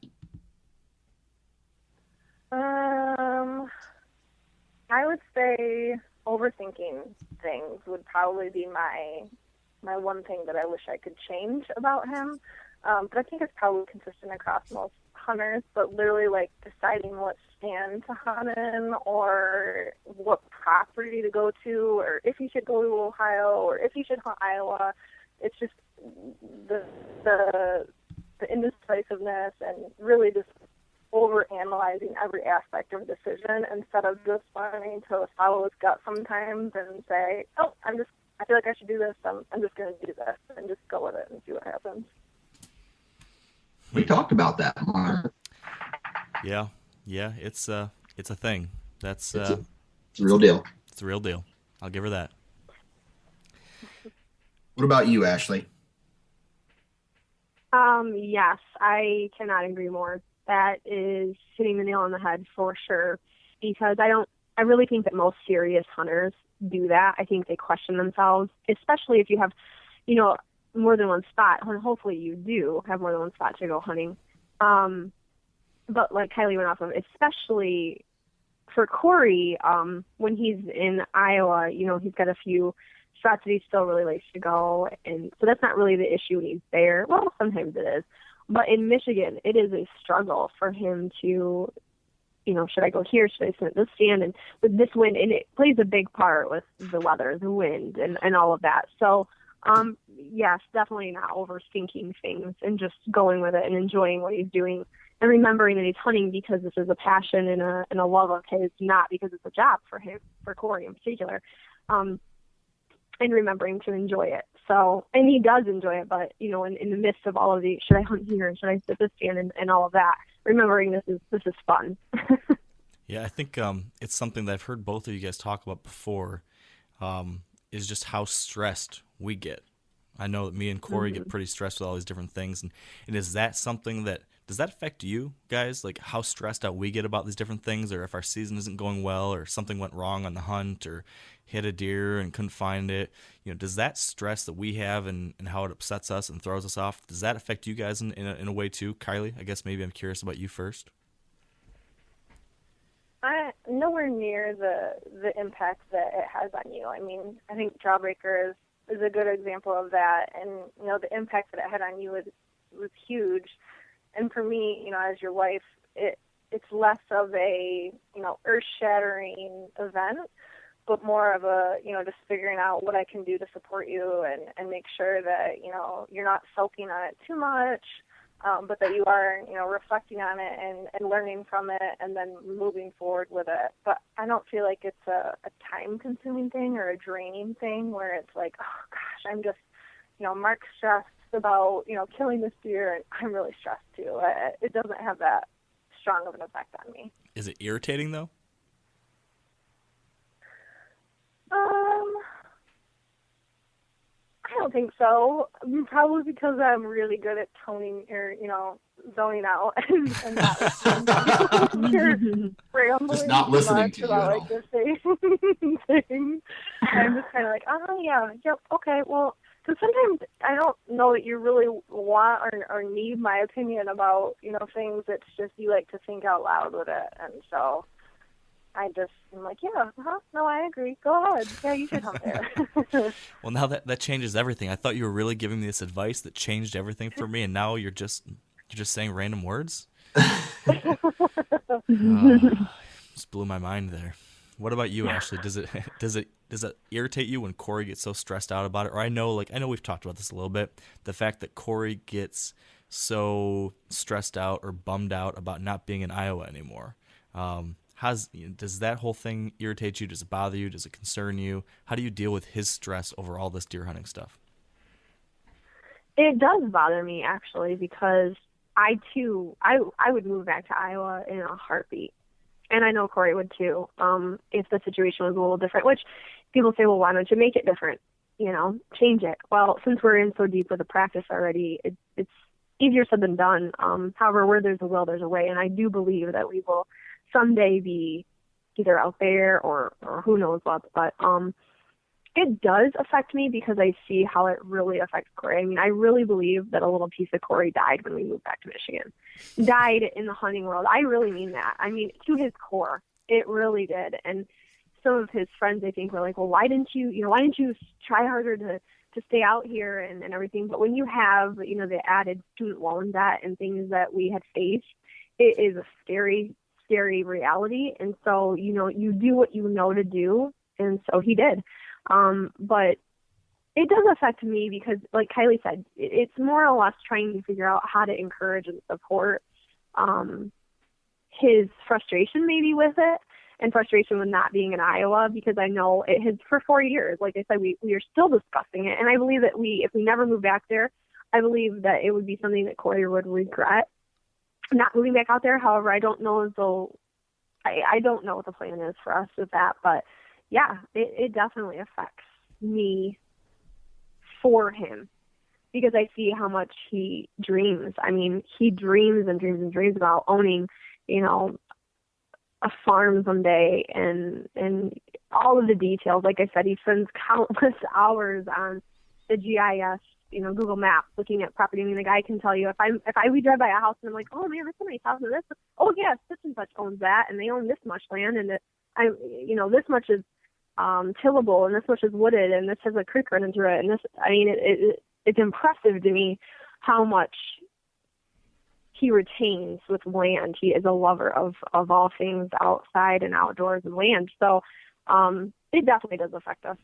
I would say overthinking things would probably be my one thing that I wish I could change about him. But I think it's probably consistent across most hunters, but literally, like, deciding what stand to hunt in, or what property to go to, or if you should go to Ohio, or if you should hunt Iowa. it's just the indecisiveness and really just over analyzing every aspect of a decision instead of just wanting to follow his gut sometimes and say, oh, I feel like I should do this. I'm just going to do this and just go with it and see what happens. We talked about that, Mark. Yeah, it's a thing. That's it's a real deal. It's a real deal. I'll give her that. What about you, Ashley? Yes, I cannot agree more. That is hitting the nail on the head for sure, because I really think that most serious hunters do that. I think they question themselves, especially if you have, more than one spot. And hopefully you do have more than one spot to go hunting. But like Kylie went off of, especially for Corey, when he's in Iowa, he's got a few spots that he still really likes to go. And so that's not really the issue when he's there. Well, sometimes it is. But in Michigan, it is a struggle for him to, should I go here? Should I sit at this stand? And with this wind, and it plays a big part with the weather, the wind, and all of that. So, yes, definitely not overthinking things and just going with it and enjoying what he's doing and remembering that he's hunting because this is a passion and a love of his, not because it's a job for him, for Corey in particular. And remembering to enjoy it. So, and he does enjoy it, but, in the midst of all of the, should I hunt here and should I sit this stand and all of that, remembering this is fun. Yeah, I think it's something that I've heard both of you guys talk about before, is just how stressed we get. I know that me and Corey get pretty stressed with all these different things. And is that something does that affect you guys? Like how stressed out we get about these different things, or if our season isn't going well, or something went wrong on the hunt, or hit a deer and couldn't find it. Does that stress that we have and how it upsets us and throws us off, does that affect you guys in a way too? Kylie, I guess maybe I'm curious about you first. Nowhere near the impact that it has on you. I mean, I think Jawbreaker is a good example of that, and the impact that it had on you was huge. And for me, as your wife, it's less of a earth-shattering event, but more of a just figuring out what I can do to support you and make sure that you're not sulking on it too much, but that you are reflecting on it and learning from it and then moving forward with it. But I don't feel like it's a time-consuming thing or a draining thing where it's like, oh gosh, I'm just Mark's stressed about killing this deer and I'm really stressed too. It doesn't have that strong of an effect on me. Is it irritating though? I don't think so. Probably because I'm really good at toning or zoning out and not rambling. Just not listening to you at all. Like the same thing. I'm just kind of like, oh yeah, yep, okay, well. Because sometimes I don't know that you really want or need my opinion about, things. It's just you like to think out loud with it. And so I'm like, yeah, no, I agree. Go ahead. Yeah, you should hunt there. Well, now that changes everything. I thought you were really giving me this advice that changed everything for me, and now you're just saying random words? Just blew my mind there. What about you, Ashley? Does it irritate you when Corey gets so stressed out about it? Or I know we've talked about this a little bit. The fact that Corey gets so stressed out or bummed out about not being in Iowa anymore. Does that whole thing irritate you? Does it bother you? Does it concern you? How do you deal with his stress over all this deer hunting stuff? It does bother me actually, because I would move back to Iowa in a heartbeat. And I know Corey would too, if the situation was a little different, which people say, well, why don't you make it different? Change it. Well, since we're in so deep with the practice already, it's easier said than done. However, where there's a will, there's a way. And I do believe that we will someday be either out there or who knows what. But it does affect me because I see how it really affects Corey. I mean, I really believe that a little piece of Corey died when we moved back to Michigan. Died in the hunting world. I really mean that. I mean, to his core, it really did. And some of his friends, I think, were like, well, why didn't you try harder to stay out here and everything? But when you have, the added student loan debt and things that we had faced, it is a scary, scary reality. And so, you do what you know to do. And so he did. But it does affect me because, like Kylie said, it's more or less trying to figure out how to encourage and support his frustration maybe with it, and frustration with not being in Iowa, because I know it has for 4 years. Like I said, we are still discussing it, and I believe that if we never move back there, I believe that it would be something that Corey would regret, not moving back out there. However, I don't know as though I don't know what the plan is for us with that, but yeah, it definitely affects me for him, because I see how much he dreams. I mean, he dreams and dreams and dreams about owning, you know, a farm someday, and all of the details. Like I said, he spends countless hours on the GIS, you know, Google Maps, looking at property. I mean, the guy can tell you we drive by a house and I'm like, oh man, that's a nice house, and this, oh yes, such and such owns that, and they own this much land, and this much is tillable, and this much is wooded, and this has a creek running through it, and this, I mean, it's impressive to me how much he retains with land. He is a lover of all things outside and outdoors and land. So it definitely does affect us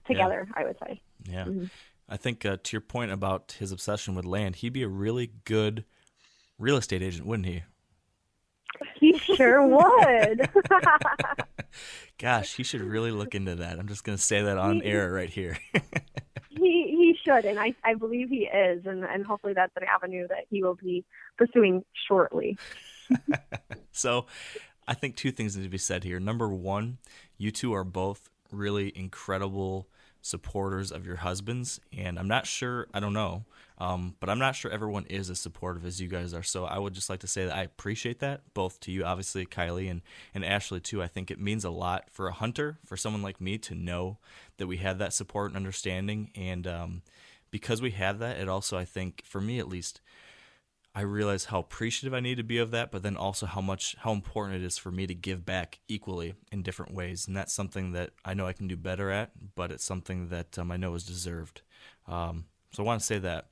together, I would say. Yeah. Mm-hmm. I think to your point about his obsession with land, he'd be a really good real estate agent, wouldn't he? He sure would. Gosh, he should really look into that. I'm just going to say that on air right here. He should, and I believe he is, and hopefully that's an avenue that he will be pursuing shortly. So I think two things need to be said here. Number one, you two are both really incredible supporters of your husbands, and I'm not sure, I don't know, but I'm not sure everyone is as supportive as you guys are. So I would just like to say that I appreciate that, both to you, obviously, Kylie, and Ashley, too. I think it means a lot for a hunter, for someone like me, to know that we have that support and understanding. And because we have that, it also, I think, for me at least, I realize how appreciative I need to be of that, but then also how important it is for me to give back equally in different ways. And that's something that I know I can do better at, but it's something that I know is deserved. So I want to say that.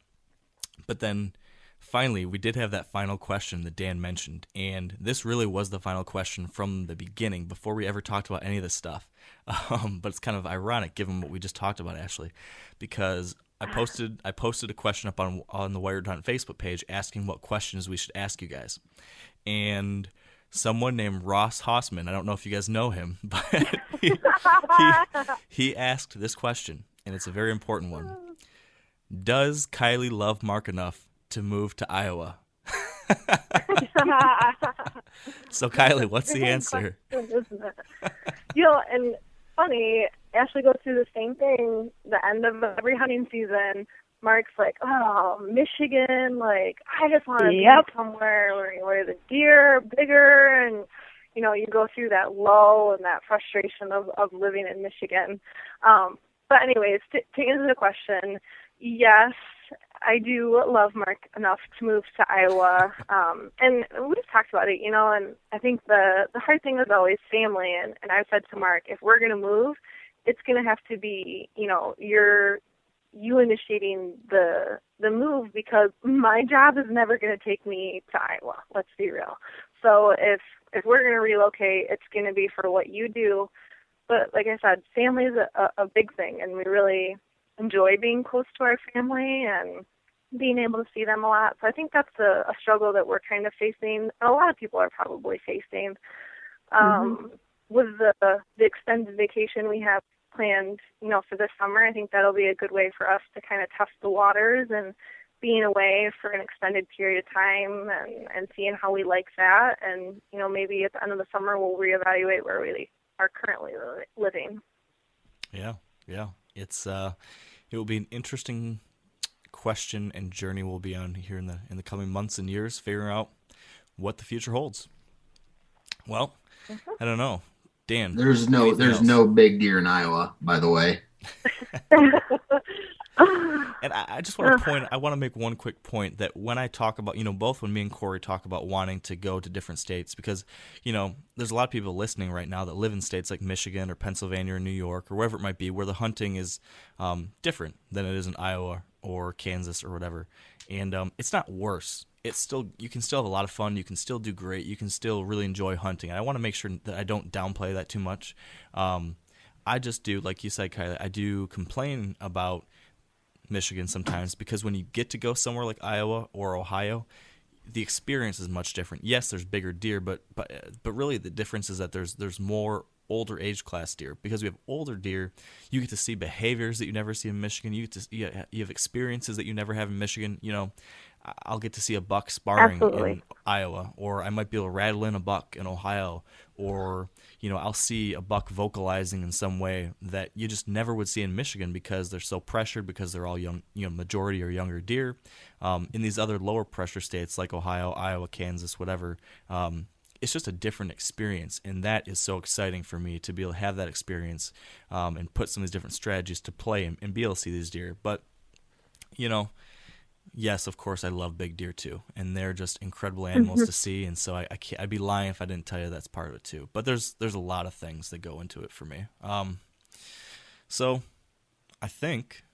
But then finally, we did have that final question that Dan mentioned, and this really was the final question from the beginning, before we ever talked about any of this stuff. But it's kind of ironic given what we just talked about, Ashley, because I posted a question up on the Wired Hunt Facebook page asking what questions we should ask you guys. And someone named Ross Hossman, I don't know if you guys know him, but he asked this question, and it's a very important one. Does Kylie love Mark enough to move to Iowa? So Kylie, what's the answer? Isn't it? And funny, Ashley goes through the same thing. The end of every hunting season, Mark's like, "Oh, Michigan! Like, I just want to be somewhere where the deer are bigger." And you go through that lull and that frustration of living in Michigan. But anyways, to answer the question, yes, I do love Mark enough to move to Iowa. And we've talked about it, and I think the hard thing is always family. And I've said to Mark, if we're going to move, it's going to have to be, you initiating the move, because my job is never going to take me to Iowa. Let's be real. So if we're going to relocate, it's going to be for what you do. But like I said, family is a big thing, and we really enjoy being close to our family and being able to see them a lot. So I think that's a struggle that we're kind of facing. A lot of people are probably facing. With the extended vacation we have planned, for this summer, I think that'll be a good way for us to kind of test the waters and being away for an extended period of time and seeing how we like that. And, maybe at the end of the summer, we'll reevaluate where we are currently living. Yeah. It's it will be an interesting question and journey we'll be on here in the coming months and years, figuring out what the future holds. Well, I don't know, Dan. There's no big deer in Iowa, by the way. And I just want to make one quick point that when I talk about, both when me and Corey talk about wanting to go to different states, because, there's a lot of people listening right now that live in states like Michigan or Pennsylvania or New York or wherever it might be, where the hunting is different than it is in Iowa or Kansas or whatever. And it's not worse. You can still have a lot of fun. You can still do great. You can still really enjoy hunting. And I want to make sure that I don't downplay that too much. I just do, like you said, Kylie, I do complain about Michigan sometimes because when you get to go somewhere like Iowa or Ohio, the experience is much different. Yes, there's bigger deer, but really the difference is that there's more older age class deer. Because we have older deer, you get to see behaviors that you never see in Michigan. You have experiences that you never have in Michigan. You know, I'll get to see a buck sparring in Iowa, or I might be able to rattle in a buck in Ohio, or you know, I'll see a buck vocalizing in some way that you just never would see in Michigan because they're so pressured, because they're all young, you know, majority are younger deer. In these other lower pressure states like Ohio, Iowa, Kansas, whatever, it's just a different experience, and that is so exciting for me to be able to have that experience and put some of these different strategies to play and be able to see these deer. But you know, yes, of course, I love big deer too, and they're just incredible animals to see. And so I'd be lying if I didn't tell you that's part of it too. But there's a lot of things that go into it for me. So I think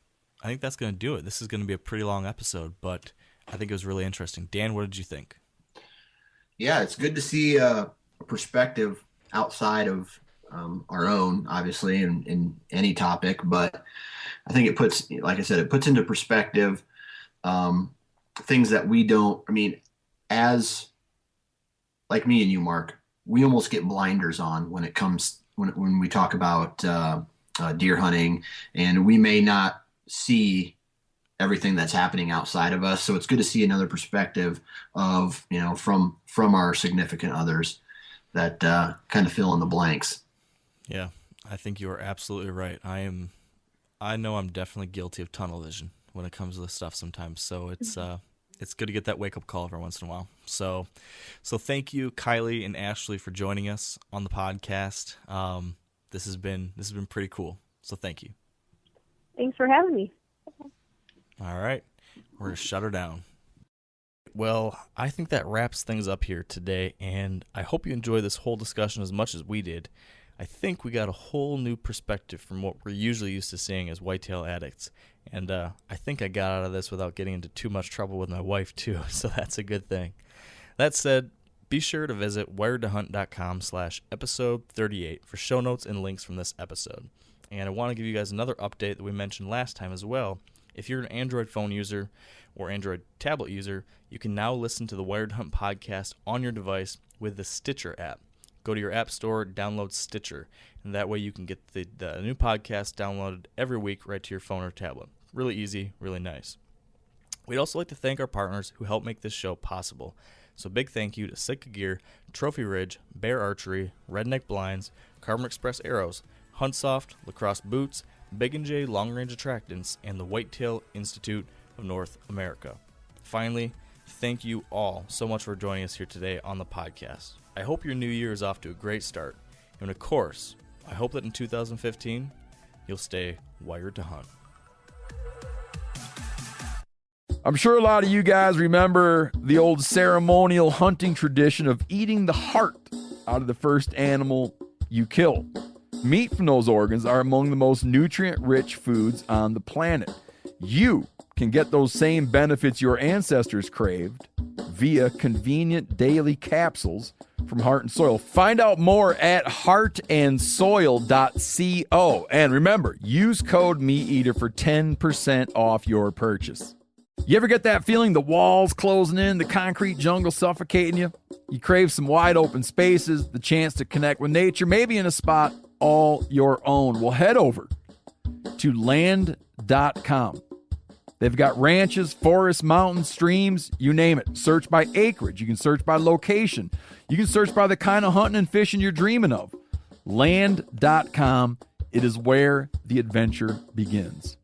that's going to do it. This is going to be a pretty long episode, but I think it was really interesting. Dan, what did you think? Yeah, it's good to see a perspective outside of our own, obviously, in any topic. But I think it puts, like I said, it puts into perspective things that we don't. I mean, as like me and you, Mark, we almost get blinders on when it comes when we talk about deer hunting, and we may not see everything that's happening outside of us. So it's good to see another perspective of, you know, from our significant others that kind of fill in the blanks. Yeah, I think you are absolutely right. I know I'm definitely guilty of tunnel vision when it comes to this stuff sometimes. So it's good to get that wake up call every once in a while. So thank you, Kylie and Ashley, for joining us on the podcast. This has been pretty cool. So thank you. Thanks for having me. All right, we're going to shut her down. Well, I think that wraps things up here today, and I hope you enjoyed this whole discussion as much as we did. I think we got a whole new perspective from what we're usually used to seeing as whitetail addicts, and I think I got out of this without getting into too much trouble with my wife, too, so that's a good thing. That said, be sure to visit wiredtohunt.com/episode 38 for show notes and links from this episode. And I want to give you guys another update that we mentioned last time as well. If you're an Android phone user or Android tablet user, you can now listen to the Wired Hunt podcast on your device with the Stitcher app. Go to your app store, download Stitcher, and that way you can get the new podcast downloaded every week right to your phone or tablet. Really easy, really nice. We'd also like to thank our partners who help make this show possible. So big thank you to Sitka Gear, Trophy Ridge, Bear Archery, Redneck Blinds, Carbon Express Arrows, Huntsoft, Lacrosse Boots, Big & J Long Range Attractants, and the Whitetail Institute of North America. Finally, thank you all so much for joining us here today on the podcast. I hope your new year is off to a great start. And of course, I hope that in 2015, you'll stay wired to hunt. I'm sure a lot of you guys remember the old ceremonial hunting tradition of eating the heart out of the first animal you kill. Meat from those organs are among the most nutrient-rich foods on the planet. You can get those same benefits your ancestors craved via convenient daily capsules from Heart and Soil. Find out more at heartandsoil.co. And remember, use code MeatEater for 10% off your purchase. You ever get that feeling the walls closing in, the concrete jungle suffocating you? You crave some wide open spaces, the chance to connect with nature, maybe in a spot all your own. Well, head over to land.com. They've got ranches, forests, mountains, streams, you name it. Search by acreage. You can search by location. You can search by the kind of hunting and fishing you're dreaming of. Land.com. It is where the adventure begins.